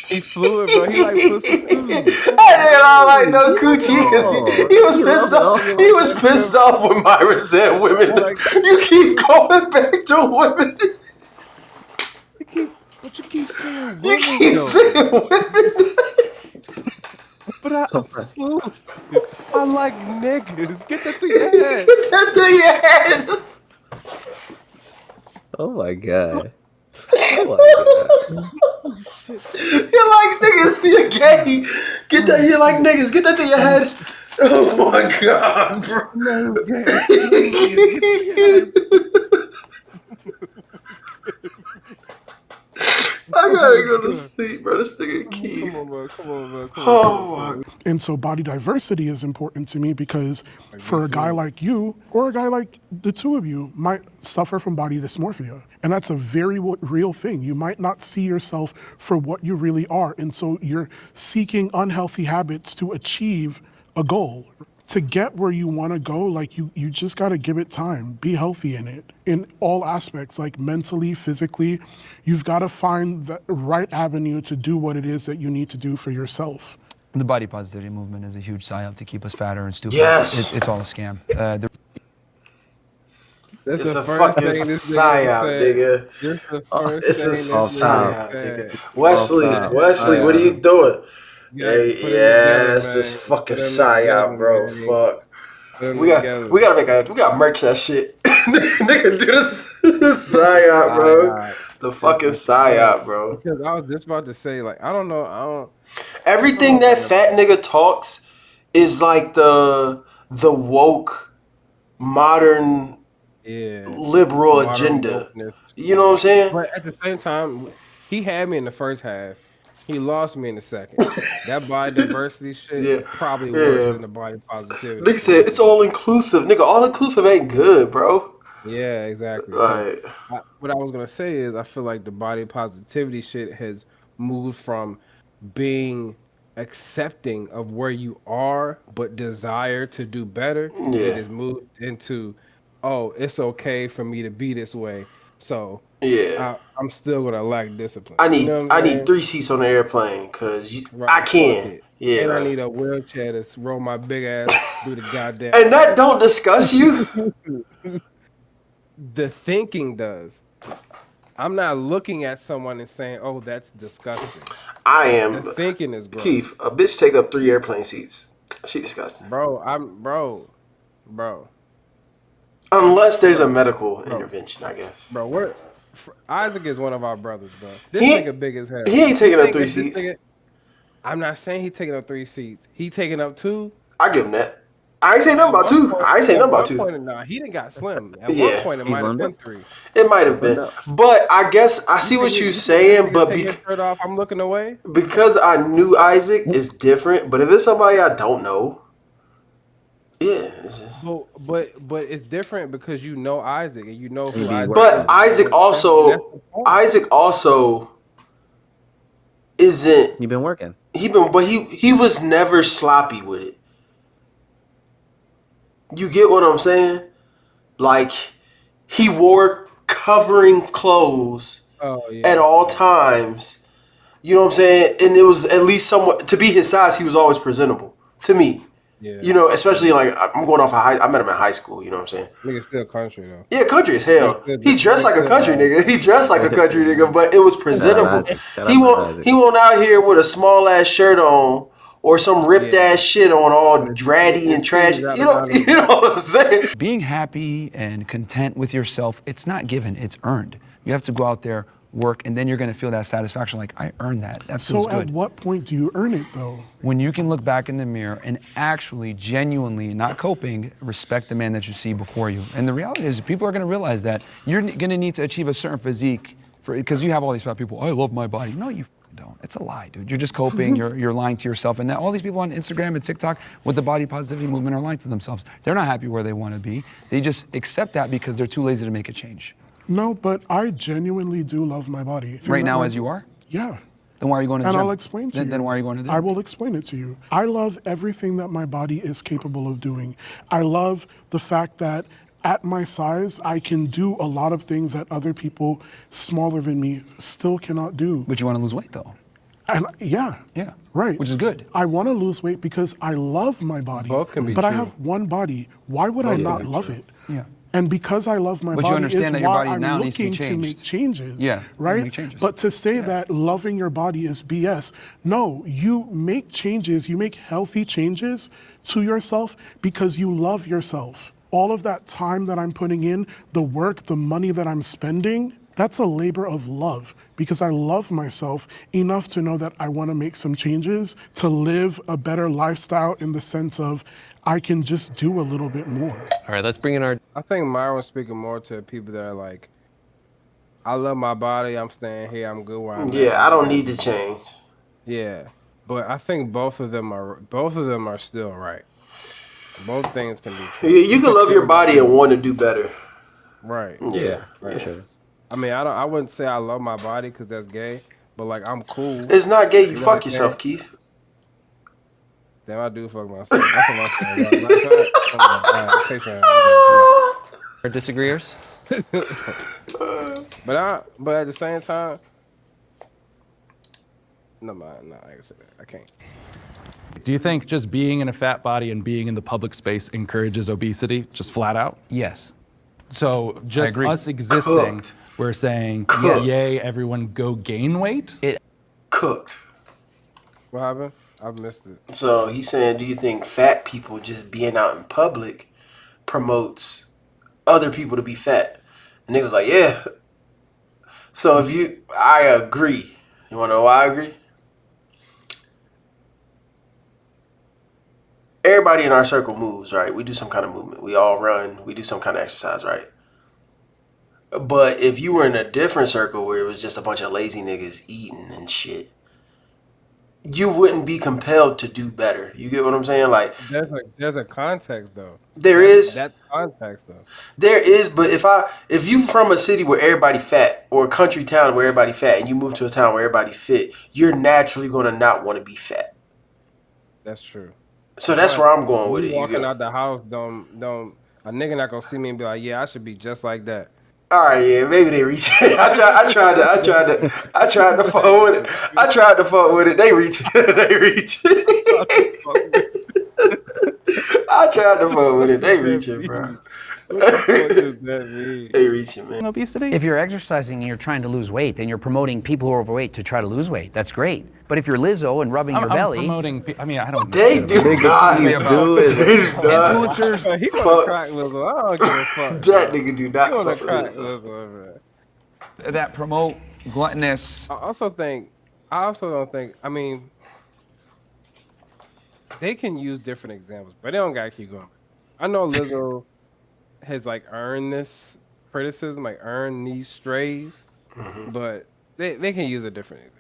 He fluid, bro. He like pussy too. That nigga don't like no coochie because he was pissed off. He was pissed off with Myra said women. You keep going back to women. But you keep saying You women, keep though. saying women. But I like niggas. Get that through your head. Get that through your head. Oh my god. Oh my You like niggas, you're gay. Get that, you like niggas. Get that to your head. Oh my god, I gotta go to sleep, bro. This nigga Keith. Come on, bro. Oh my. And so body diversity is important to me because for a guy like you or a guy like the two of you might suffer from body dysmorphia. And that's a very real thing. You might not see yourself for what you really are. And so you're seeking unhealthy habits to achieve a goal. To get where you want to go, like you just got to give it time. Be healthy in it, in all aspects, like mentally, physically. You've got to find the right avenue to do what it is that you need to do for yourself. The body positivity movement is a huge psyop to keep us fatter and stupid. Yes. It's all a scam. That's It's the a first fucking thing this psyop, said. nigga. This the first It's a thing this psyop, nigga nigga. Wesley, what are you doing? Hey, put it yes, together, this man. fucking Put them psyop, together, bro. man. Fuck. Put them We gotta merch that shit. Nigga, do this psyop, bro. The fucking psyop, bro. Because I was just about to say, like, I don't know. Everything that fat nigga talks is like the woke, modern, liberal Modern agenda. wokeness. You know what I'm saying? But at the same time, he had me in the first half. He lost me in the second. That body diversity shit probably worse than the body positivity. Nigga said it's all inclusive. Nigga, all inclusive ain't good, bro. Yeah, exactly. Like, What I was gonna say is, I feel like the body positivity shit has moved from being accepting of where you are, but desire to do better. Yeah. It has moved into, oh, it's okay for me to be this way. So yeah. I'm still gonna lack discipline. I You know what I'm need saying? 3 seats on the airplane because Right, I fuck can. it. Yeah. And I like- need a wheelchair to roll my big ass through the goddamn. and that don't disgust you? The thinking does. I'm not looking at someone and saying, "Oh, that's disgusting." I am. The thinking is gross. Keith, a bitch take up 3 airplane seats. She disgusting. Bro. Unless there's a medical intervention, I guess. Bro, Isaac is one of our brothers, bro. This He- nigga big as hell. he ain't taking You up think 3 this seats. I'm not saying he taking up 3 seats. He taking up 2. I give him that. I ain't saying nothing about 2. I ain't saying nothing about 2. Nah, he didn't got slim. At Yeah. one point, it might have been 3. It might have been. But I guess I see what you're saying, but Take his shirt off, I'm looking away. because I knew Isaac, it's different. But if it's somebody I don't know, yeah. It's just... But it's different because you know Isaac and you know who Isaac is. But Isaac also isn't. You've been working. He was never sloppy with it. You get what I'm saying? Like, he wore covering clothes at all times. You know what I'm saying? And it was at least somewhat, to be his size, he was always presentable to me. Yeah. You know, especially like I'm going off of I met him in high school. You know what I'm saying? Nigga still country though. Yeah, country as hell. He dressed like a country nigga. He dressed like a country nigga, but it was presentable. He won't out here with a small ass shirt on or some ripped ass shit on, all dratty and trashy. You know what I'm saying? Being happy and content with yourself, it's not given, it's earned. You have to go out there, work, and then you're gonna feel that satisfaction, like, I earned that. That feels So good. at what point do you earn it though? When you can look back in the mirror and actually, genuinely, not coping, respect the man that you see before you. And the reality is, people are gonna realize that you're gonna need to achieve a certain physique, because you have all these fat people, I love my body. No, you don't. It's a lie, dude. You're just coping, you're lying to yourself. And now all these people on Instagram and TikTok with the body positivity movement are lying to themselves. They're not happy where they wanna be. They just accept that because they're too lazy to make a change. No, but I genuinely do love my body. Right now, as you are? Yeah. Then why are you going to the And gym? I'll explain to you. Then why are you going to the gym? I will explain it to you. I love everything that my body is capable of doing. I love the fact that at my size, I can do a lot of things that other people smaller than me still cannot do. But you want to lose weight, though. And yeah. Yeah. Right. Which is good. I want to lose weight because I love my body. Both can be but I true. have one body. Why would I not love it? Yeah. And because I love my But you body understand is that your why body I'm now needs to be looking to make changed. changes. Yeah, right. make changes. But to say that loving your body is BS, no, you make changes, you make healthy changes to yourself because you love yourself. All of that time that I'm putting in, the work, the money that I'm spending, that's a labor of love because I love myself enough to know that I want to make some changes to live a better lifestyle in the sense of I can just do a little bit more. All right, let's bring in our. I think Myron's speaking more to people that are like, I love my body, I'm staying here, I'm good where I'm at. Yeah, I don't need to change. Yeah, but I think both of them are still right. Both things can be true. You can love your body and want to do better. Right. Yeah, right. Sure. I mean, I wouldn't say I love my body because that's gay, but like I'm cool. It's not gay. You know fuck what I'm yourself, saying? Keith. Damn, I do fuck myself. That's what I'm saying. Our disagreeers? But at the same time, no, I ain't gonna say that. I can't. Do you think just being in a fat body and being in the public space encourages obesity, just flat out? Yes. So just agree. us existing, we're saying, Cooked. yay, everyone go gain weight? Cooked. What happened? I missed it. So he's saying, do you think fat people just being out in public promotes other people to be fat? And niggas like, yeah. So I agree. You wanna know why I agree? Everybody in our circle moves, right? We do some kind of movement. We all run. We do some kind of exercise, right? But if you were in a different circle where it was just a bunch of lazy niggas eating and shit, you wouldn't be compelled to do better. You get what I'm saying? Like, There's a context though. there is. That context though. There is, but if you from a city where everybody fat or a country town where everybody fat and you move to a town where everybody fit, you're naturally gonna not want to be fat. That's true. So that's where I'm going with it. You Walking get- out the house, don't a nigga not gonna see me and be like, yeah, I should be just like that. All right, yeah, maybe they reach it. I tried to fuck with it. I tried to fuck with it. They reach it. They reach it. I tried to fuck with it. They reach it, bro. What the fuck does that mean? They reach it, man. Obesity? If you're exercising and you're trying to lose weight, then you're promoting people who are overweight to try to lose weight. That's great. But if you're Lizzo and rubbing your I'm belly, promoting, I mean, I don't They do not. They do not. Influencers, he Fuck. gonna crack Lizzo. I don't give a fuck. That nigga do not He gonna fuck with crack Lizzo. Lizzo, man. That promote gluttonous. I also don't think, I mean, they can use different examples, but they don't gotta keep going. I know Lizzo has like earned this criticism, like earned these strays, but they can use a different example.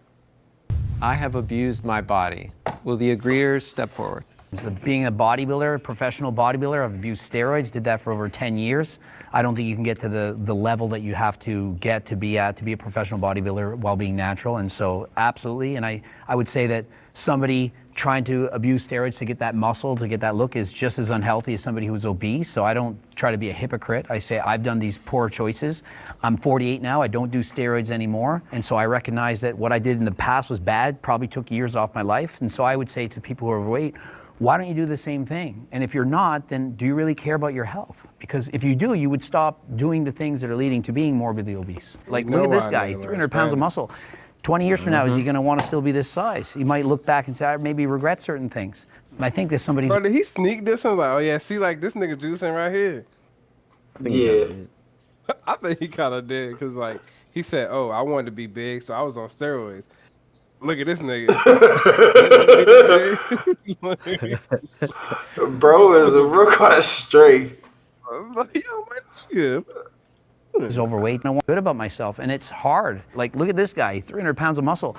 I have abused my body. Will the agreeers step forward? So being a bodybuilder, a professional bodybuilder, I've abused steroids, did that for over 10 years. I don't think you can get to the level that you have to get to be a professional bodybuilder while being natural. And so absolutely, and I would say that somebody trying to abuse steroids to get that muscle, to get that look, is just as unhealthy as somebody who's obese. So I don't try to be a hypocrite. I say I've done these poor choices. I'm 48 now. I don't do steroids anymore. And so I recognize that what I did in the past was bad, probably took years off my life. And so I would say to people who are overweight, why don't you do the same thing? And if you're not, then do you really care about your health? Because if you do, you would stop doing the things that are leading to being morbidly obese. Like, look at this guy, 300 pounds of muscle. 20 years from now, is he going to want to still be this size? He might look back and say, I maybe regret certain things. And I think that somebody's... Bro, did he sneak this? I'm like, oh yeah, see, like this nigga juicing right here. Yeah. I think he kind of did, because like he said, oh, I wanted to be big, so I was on steroids. Look at this nigga. Bro is a real kind of straight. I'm like, yo, man, good. Is overweight, and I want good about myself, and it's hard. Like, look at this guy, 300 pounds of muscle.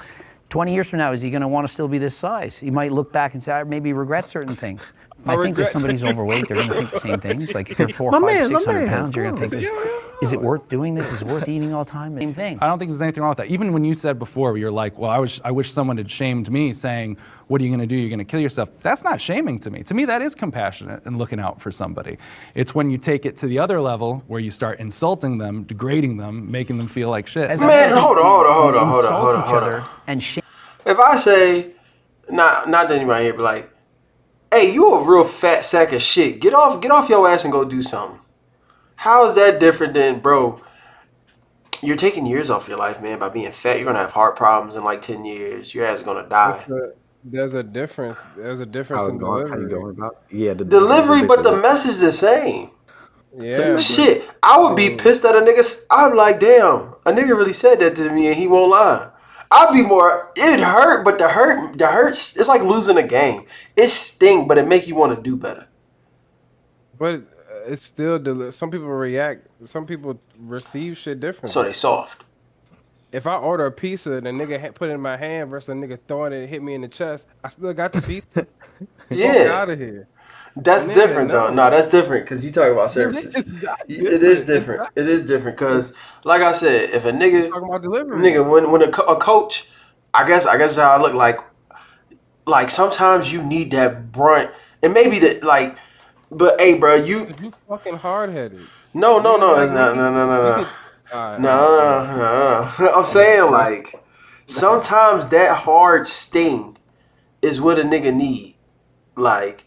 20 years from now, is he going to want to still be this size? He might look back and say, I maybe regret certain things. I think if somebody's overweight, they're going to think the same things. Like, if you're 400, 500, 600 pounds, you're going to think, is it worth doing this? Is it worth eating all the time? Same thing. I don't think there's anything wrong with that. Even when you said before, you're like, well, I wish someone had shamed me, saying, what are you going to do? You're going to kill yourself. That's not shaming to me. To me, that is compassionate and looking out for somebody. It's when you take it to the other level where you start insulting them, degrading them, making them feel like shit. Man, hold on. And shame. If I say, not to anybody here, but like, hey, you a real fat sack of shit. Get off your ass and go do something. How is that different than, bro, you're taking years off your life, man, by being fat. You're going to have heart problems in like 10 years. Your ass is going to die. There's a difference. There's a difference in How you delivery. going about? Yeah, the Delivery, but the message is the same. Yeah. Shit, I would be pissed at a nigga. I'm like, damn, a nigga really said that to me and he won't lie. I'd be more, it hurt, but the hurts, it's like losing a game. It sting, but it make you want to do better. But it's still, some people some people receive shit differently. So they soft. If I order a pizza and a nigga put it in my hand versus a nigga throwing it and hit me in the chest, I still got the pizza. Yeah. Get out of here. That's different, though. No, that's different because you talk about services. It is different. It is different because, like I said, if a nigga, Talking about delivery. when a coach, I guess how I look like sometimes you need that brunt and maybe that like, but hey, bro, you fucking hard headed. No. I'm saying like sometimes that hard sting is what a nigga need. Like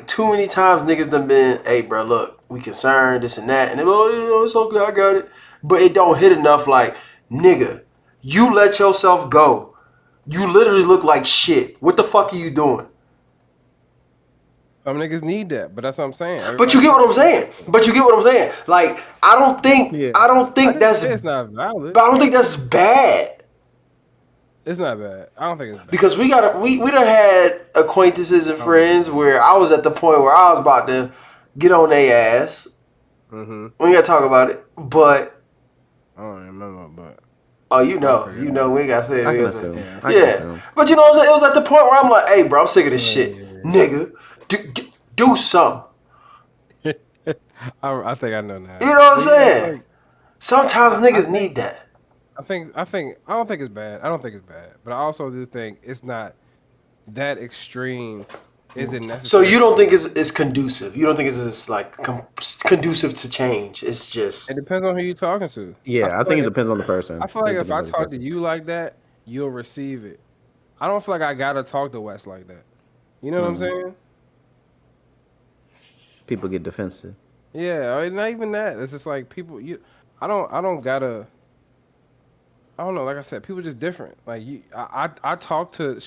too many times niggas done been, hey bro, look, we concerned, this and that, and they're like, oh, it's okay, I got it. But it don't hit enough like, nigga, you let yourself go. You literally look like shit. What the fuck are you doing? Some niggas need that, but that's what I'm saying. But you get what I'm saying. Like, I don't think that's it's not valid. But I don't think that's bad. It's not bad. I don't think it's bad. Because we done had acquaintances and friends where I was at the point where I was about to get on their ass. Mm-hmm. We ain't gotta talk about it, but I don't remember, but we ain't gotta say it. Yeah. But you know what I'm saying? It was at the point where I'm like, hey, bro, I'm sick of this shit, nigga. Do something. I think I know now. You know what I'm saying? Like, sometimes niggas need that. I don't think it's bad. I don't think it's bad, but I also do think it's not that extreme. Isn't necessary. So you don't think it's conducive? You don't think it's just like conducive to change? It's just. It depends on who you're talking to. Yeah, I think it depends on the person. I feel like if I talk to you like that, you'll receive it. I don't feel like I gotta talk to Wes like that. You know what I'm saying? People get defensive. Yeah, or not even that. It's just like people. I don't gotta. I don't know. Like I said, people just different. Like I talk to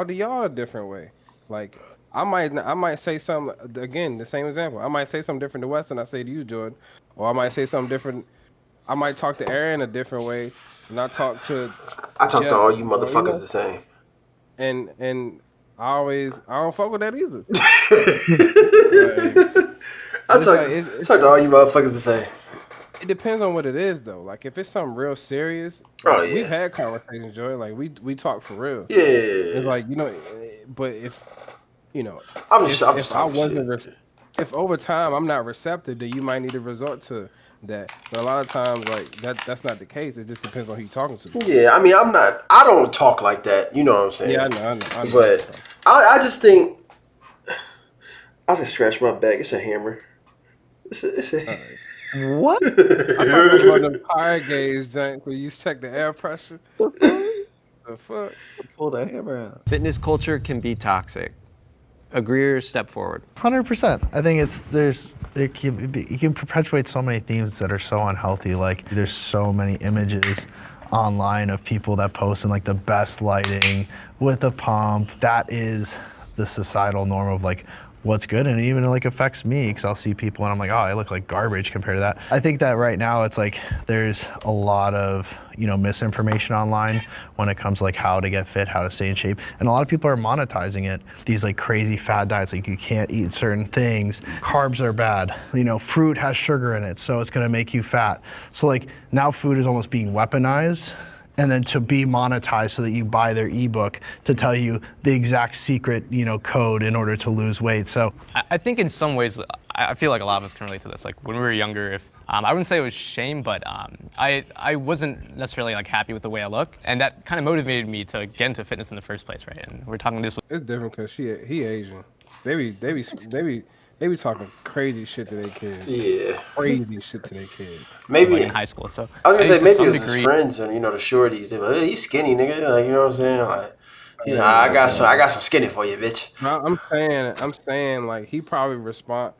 y'all a different way. Like I might say something again. The same example. I might say something different to Wes than I say to you, Jordan. Or I might say something different. I might talk to Aaron a different way, and I talk to Jeff, to all you motherfuckers the same. And I don't fuck with that either. I talk to all you motherfuckers the same. It depends on what it is, though. Like, if it's something real serious, we've had conversations, Joy. Like, we talk for real. Yeah. It's like, but if, if over time I'm not receptive, then you might need to resort to that. But a lot of times, like that's not the case. It just depends on who you're talking to. Yeah, I mean, I don't talk like that. You know what I'm saying? Yeah, I know. But I just think, I just scratch my back. It's a hammer. It's a What? I thought it was one of them fire gauge joints where you check the air pressure. The fuck? Pull that hammer out. Fitness culture can be toxic. Agree or step forward? 100%. I think you can perpetuate so many themes that are so unhealthy. Like there's so many images online of people that post in like the best lighting with a pump. That is the societal norm of like what's good, and it even like affects me because I'll see people and I'm like, oh, I look like garbage compared to that. I think that right now it's like there's a lot of misinformation online when it comes to like how to get fit, how to stay in shape, and a lot of people are monetizing it. These like crazy fad diets, like you can't eat certain things, carbs are bad, fruit has sugar in it, so it's gonna make you fat. So like now food is almost being weaponized, and then to be monetized so that you buy their ebook to tell you the exact secret, code in order to lose weight. So I think in some ways, I feel like a lot of us can relate to this. Like when we were younger, I wouldn't say it was shame, but I wasn't necessarily like happy with the way I look, and that kind of motivated me to get into fitness in the first place, right? And we're talking this. It's different because he Asian. They be talking crazy shit to their kids. Yeah. Crazy shit to their kids. Maybe like in high school. So I was gonna say maybe it was degree, his friends and the shorties. They be like, hey, he's skinny, nigga. Like, you know what I'm saying? Like, I got some skinny for you, bitch. No, I'm saying like he probably respond.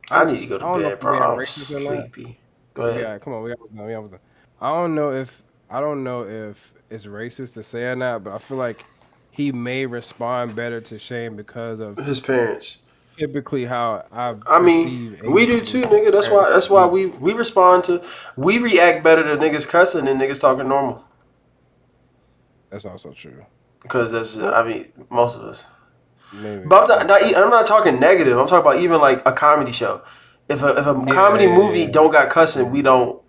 I need to go to I don't know bed, if bro. we are I'm racist or not. sleepy. Go ahead. Yeah, come on, we almost done. I don't know if it's racist to say or not, but I feel like he may respond better to shame because of His parents. typically how I mean, we do too, nigga. That's why we react better to niggas cussing than niggas talking normal. That's also true. Because most of us. Maybe. But I'm not talking negative. I'm talking about even like a comedy show. If a comedy movie don't got cussing, we don't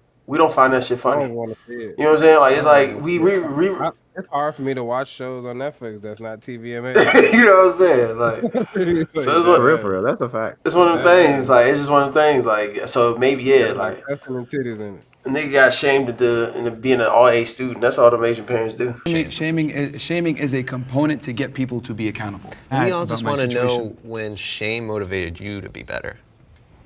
find that shit I funny. don't want to see it. You know what I'm saying? Like it's like it's hard for me to watch shows on Netflix that's not TVMA. you know what I'm saying? Like, so it's For real, that's a fact. It's one of the things. Like it's just one of the things. Like so maybe like cussing and titties in it. a nigga got shamed into being an all A student. That's all the Asian parents do. Shaming is a component to get people to be accountable. We all just want to know when shame motivated you to be better.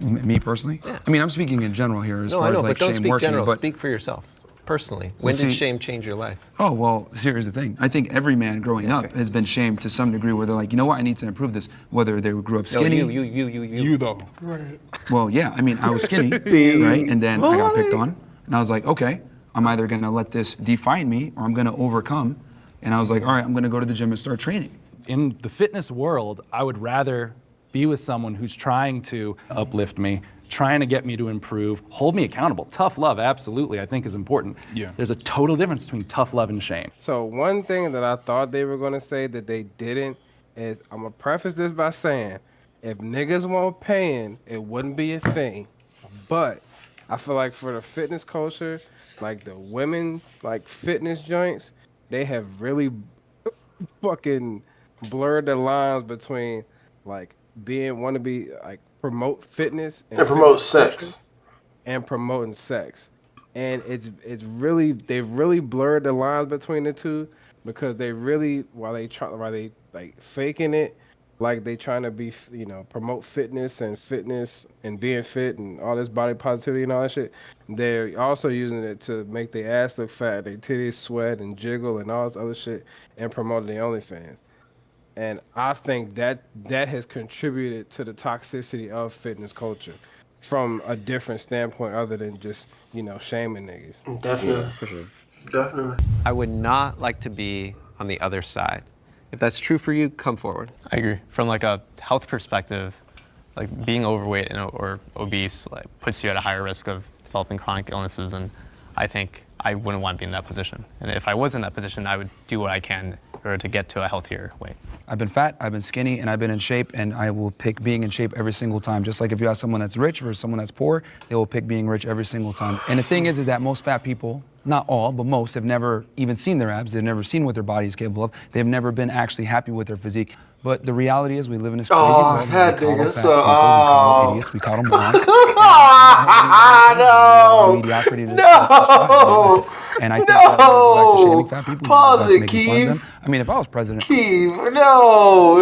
Me personally? Yeah. I mean, I'm speaking in general here as No, far I know, as like but don't shame speak working. general. But Speak for yourself. Personally, when did shame change your life? Oh, well, here's the thing. I think every man growing up has been shamed to some degree where they're like, you know what, I need to improve this. Whether they grew up skinny. No, you though. Right. Well, yeah, I mean, I was skinny, right? And then I got picked on. And I was like, okay, I'm either going to let this define me or I'm going to overcome. And I was like, all right, I'm going to go to the gym and start training. In the fitness world, I would rather be with someone who's trying to uplift me, trying to get me to improve, hold me accountable. Tough love, absolutely, I think is important. Yeah. There's a total difference between tough love and shame. So one thing that I thought they were gonna say that they didn't is I'm gonna preface this by saying if niggas weren't paying, it wouldn't be a thing. But I feel like for the fitness culture, like the women like fitness joints, they have really fucking blurred the lines between like want to be like promote fitness and promote sex and promoting sex, and it's really they've really blurred the lines between the two because they really while they like faking it like they trying to be promote fitness and being fit and all this body positivity and all that shit. They're also using it to make their ass look fat, their titties sweat and jiggle and all this other shit and promote their OnlyFans. And I think that has contributed to the toxicity of fitness culture from a different standpoint other than just, shaming niggas. Definitely. Yeah, for sure. Definitely. I would not like to be on the other side. If that's true for you, come forward. I agree. From like a health perspective, like being overweight or obese like puts you at a higher risk of developing chronic illnesses, and I think I wouldn't want to be in that position. And if I was in that position, I would do what I can in order to get to a healthier weight. I've been fat, I've been skinny, and I've been in shape, and I will pick being in shape every single time. Just like if you have someone that's rich versus someone that's poor, they will pick being rich every single time. And the thing is that most fat people not all, but most, have never even seen their abs. They've never seen what their body is capable of. They've never been actually happy with their physique. But the reality is we live in this crazy world. that We coddle nigga, fat people, we coddle idiots, we coddle morons. No, Mediocrity to no, and I think that we go back to shaming fat people, Pause we go back to it, making fun of them. Keith. I mean, if I was president, Keith, no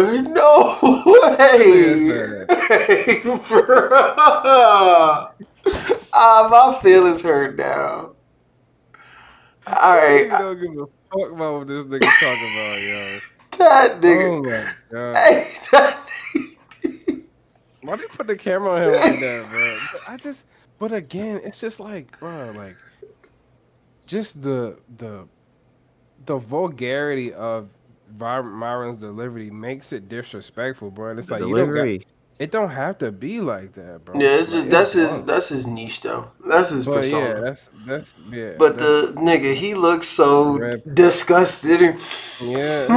way. Hey, bro. My feelings hurt now. All Nigga right, don't give a fuck about what this nigga talking about, yo. that nigga. Oh my god. Hey, that Why they put the camera on him like that, bro? But again, it's just like, bro, like, just the vulgarity of Myron's delivery makes it disrespectful, bro. And it's The like delivery. it don't have to be like that, bro. Yeah, it's Like, just dumb. that's his niche though. That's his But yeah, persona. that's yeah. But that's the nigga, he looks so red. disgusted. Yeah.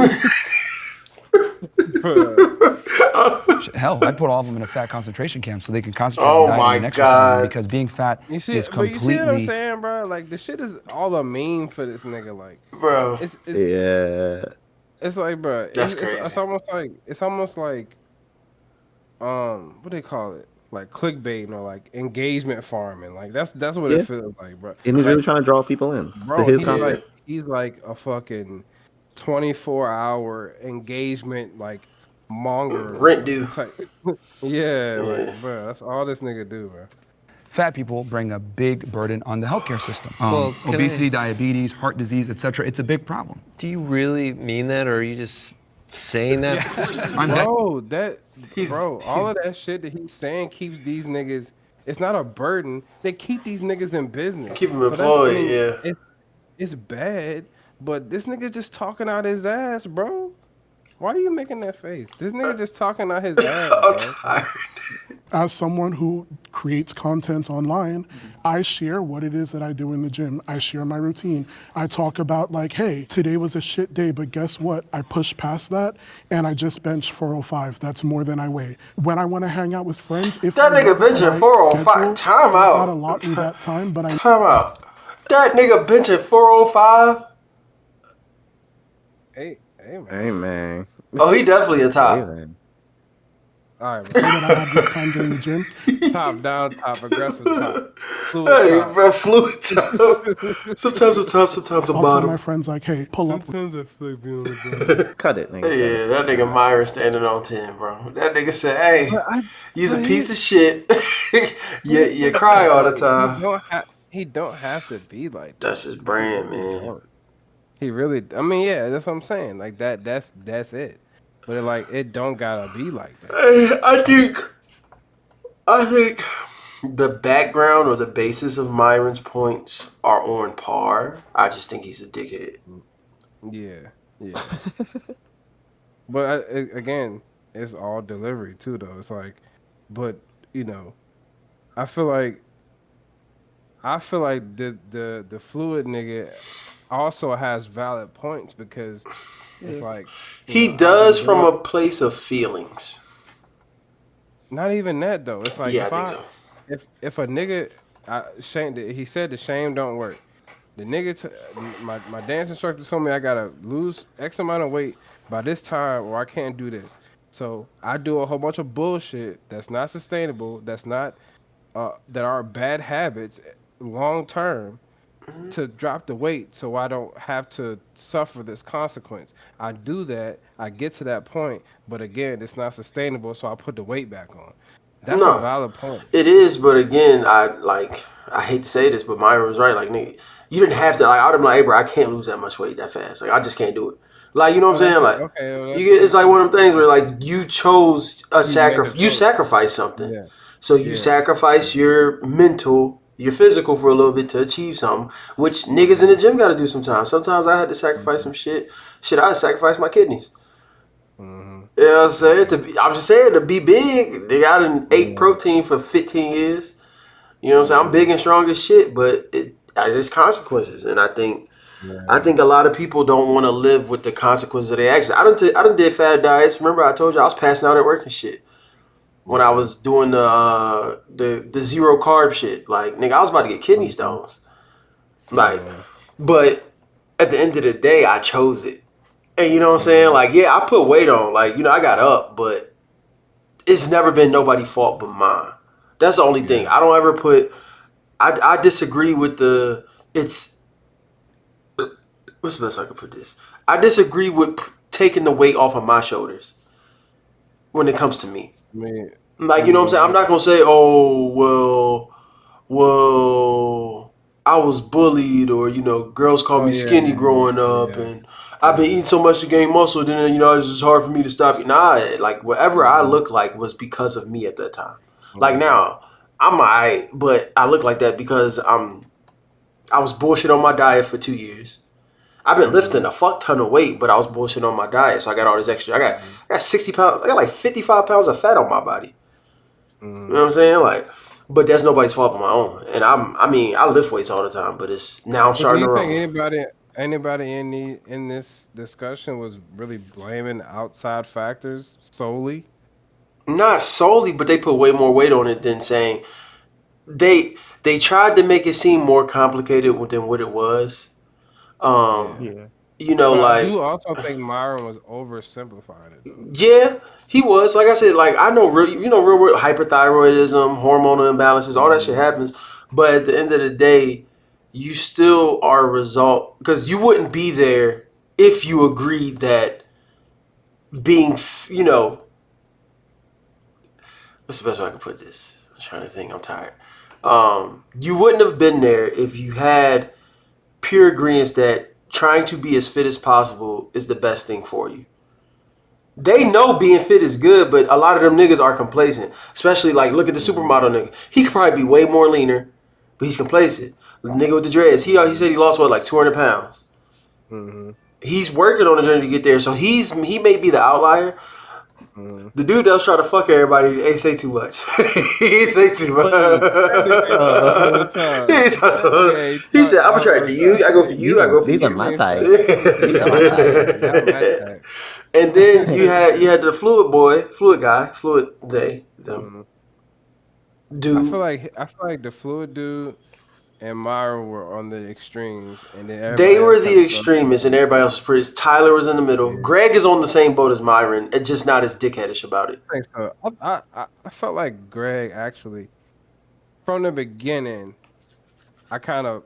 hell, I'd put all of them in a fat concentration camp so they can concentrate Oh on dieting my and exercising God. because being fat You see, is but you see what I'm completely. saying, bro? Like the shit is all a meme for this nigga. Like, Bro, it's Yeah. it's like, bro, That's it's crazy. almost like what do they call it? Like clickbait or like engagement farming. Like that's what Yeah. it feels like, bro. And he's Like, really trying to draw people in to bro, his he's content. like a fucking 24-hour engagement like monger rent due. type. Yeah, Yeah. like, bro, that's all this nigga do, bro. Fat people bring a big burden on the healthcare system. Well, can Obesity, I- diabetes, heart disease, etc. It's a big problem. Do you really mean that, or are you just saying that? I'm dead. Bro, all of that shit that he's saying keeps these niggas. It's not a burden. They keep these niggas in business. Keep him So that's- employed, yeah. It's bad, but this nigga just talking out his ass, bro. Why are you making that face? This nigga just talking out his ass, I'm bro. tired. As someone who creates content online, I share what it is that I do in the gym. I share my routine. I talk about like, hey, today was a shit day, but guess what? I pushed past that and I just benched 405. That's more than I weigh. When I want to hang out with friends, if That I nigga work benching my 405. schedule Time does out. not allot me that time, but I Time out. That nigga benching 405. Hey, man. Hey, man. Oh, he definitely a Hey, top. man. All right, bro. that I have this time during the gym. Top, down, top, aggressive, top. Fluid Hey, top. bro, fluid top. Sometimes a top, sometimes a I'll tell bottom. my friends like, hey, pull up. Sometimes I feel like being on the bottom. Cut it, nigga. Yeah, that nigga Myron standing on 10, bro. That nigga said, hey, you's a piece of shit. you cry all the time. He don't have to be like that. That's his brand, man. He really. I mean, yeah, that's what I'm saying. Like that's it. But it don't gotta be like that. Hey, I think the background or the basis of Myron's points are on par. I just think he's a dickhead. Yeah. But again, it's all delivery too, though. It's like, but I feel like the fluid nigga also has valid points because it's like He does from a place of feelings. not even that though. It's like Yeah, I think so. if a nigga he said the shame don't work. The nigga my dance instructor told me I gotta lose X amount of weight by this time or I can't do this. So I do a whole bunch of bullshit that's not sustainable, that's not that are bad habits long term to drop the weight so I don't have to suffer this consequence. I do that, I get to that point, but again, it's not sustainable, so I put the weight back on. That's a valid point. It is, but again, I hate to say this, but Myron was right. Like, nigga, you didn't have to. Like, I would have been like, hey, bro, I can't lose that much weight that fast. Like, I just can't do it. Like, you know what I'm saying? Like, it's like one of them things where like you chose a sacrifice. You sacrificed something. Yeah. So you sacrifice your mental, your physical for a little bit to achieve something, which niggas in the gym got to do sometimes. Sometimes I had to sacrifice some shit. Shit, I had to sacrifice my kidneys. You know what I'm saying? I'm just saying, to be big, they got an 8 protein for 15 years. You know what I'm saying? I'm big and strong as shit, but there's consequences. And I think a lot of people don't want to live with the consequences of their actions. I done did fad diets. Remember I told you I was passing out at work and shit. When I was doing the zero carb shit. Like, nigga, I was about to get kidney stones. Like, But at the end of the day, I chose it. And you know what I'm saying? Like, yeah, I put weight on. Like, I got up, but it's never been nobody's fault but mine. That's the only thing. I don't ever put. I disagree with the. It's. What's the best way I could put this? I disagree with taking the weight off of my shoulders when it comes to me. Like, you know what I'm saying? I'm not gonna say, oh, well, I was bullied, or girls called me skinny growing up, and I've been eating so much to gain muscle. Then it's just hard for me to stop. Nah, like whatever I look like was because of me at that time. Like now, I'm alright, but I look like that because I was bullshit on my diet for 2 years. I've been lifting a fuck ton of weight, but I was bullshit on my diet, so I got all this extra. I got 60 pounds. I got like 55 pounds of fat on my body. You know what I'm saying? Like, but that's nobody's fault but my own. And I lift weights all the time, but it's now I'm starting to Do run. you think anybody in this discussion was really blaming outside factors solely? Not solely, but they put way more weight on it than saying they tried to make it seem more complicated than what it was. Yeah. But I Like, do also think Myron was oversimplifying it, though. yeah, he was. Like I said, like I know real hyperthyroidism, hormonal imbalances, all that shit happens. But at the end of the day, you still are a result because you wouldn't be there if you agreed that being, what's the best way I can put this? I'm trying to think. I'm tired. You wouldn't have been there if you had pure agreements that trying to be as fit as possible is the best thing for you. They know being fit is good, but a lot of them niggas are complacent. Especially like look at the supermodel nigga. He could probably be way more leaner, but he's complacent. The nigga with the dreads, he said he lost like 200 pounds. He's working on a journey to get there, so he may be the outlier. The dude that was trying to fuck everybody ain't say too much. He ain't say too much. He said, "I'm attracted to you. I go for you. I go for you." These are my type. These are my type. And then you had the fluid guy, them. Dude. I feel like the fluid dude and Myron were on the extremes, and then They were the extremists, and everybody else was pretty. Tyler was in the middle. Yeah. Greg is on the same boat as Myron, and just not as dickheadish about it. I think so. I felt like Greg actually, from the beginning, Greg kind of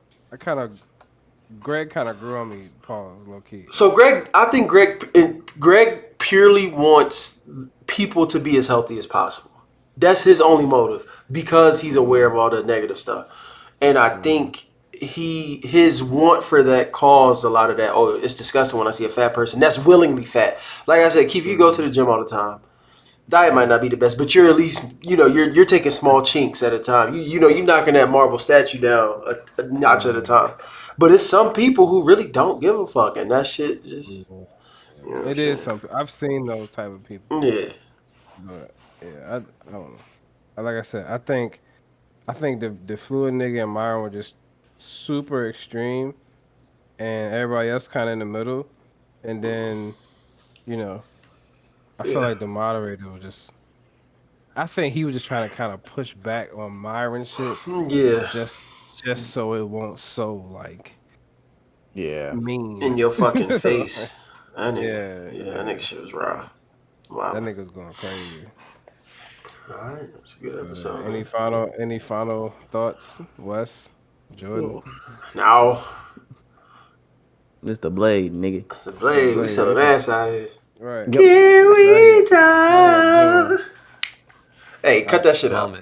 grew on me, Paul, low key. So I think Greg purely wants people to be as healthy as possible. That's his only motive because he's aware of all the negative stuff, and I think his want for that caused a lot of that. Oh, it's disgusting when I see a fat person that's willingly fat. Like I said, Keith, you go to the gym all the time. Diet might not be the best, but you're at least you're taking small chinks at a time. You're knocking that marble statue down a notch at a time. But it's some people who really don't give a fuck, and that shit just. It is something. I've seen those type of people. Yeah. But yeah, I don't know. Like I said, I think the fluid nigga and Myron were just super extreme, and everybody else kind of in the middle, and then, I feel like the moderator was just. I think he was just trying to kind of push back on Myron shit. Yeah. Just so it won't like. Yeah. Mean in your fucking face. That nigga, yeah, that nigga shit was raw. Wow. That nigga's going crazy. All right, that's a good episode. Any final thoughts, Wes, Jordan? No. It's the blade, nigga. It's the blade. We selling ass out here. Right. Here we die. Hey, cut that shit out.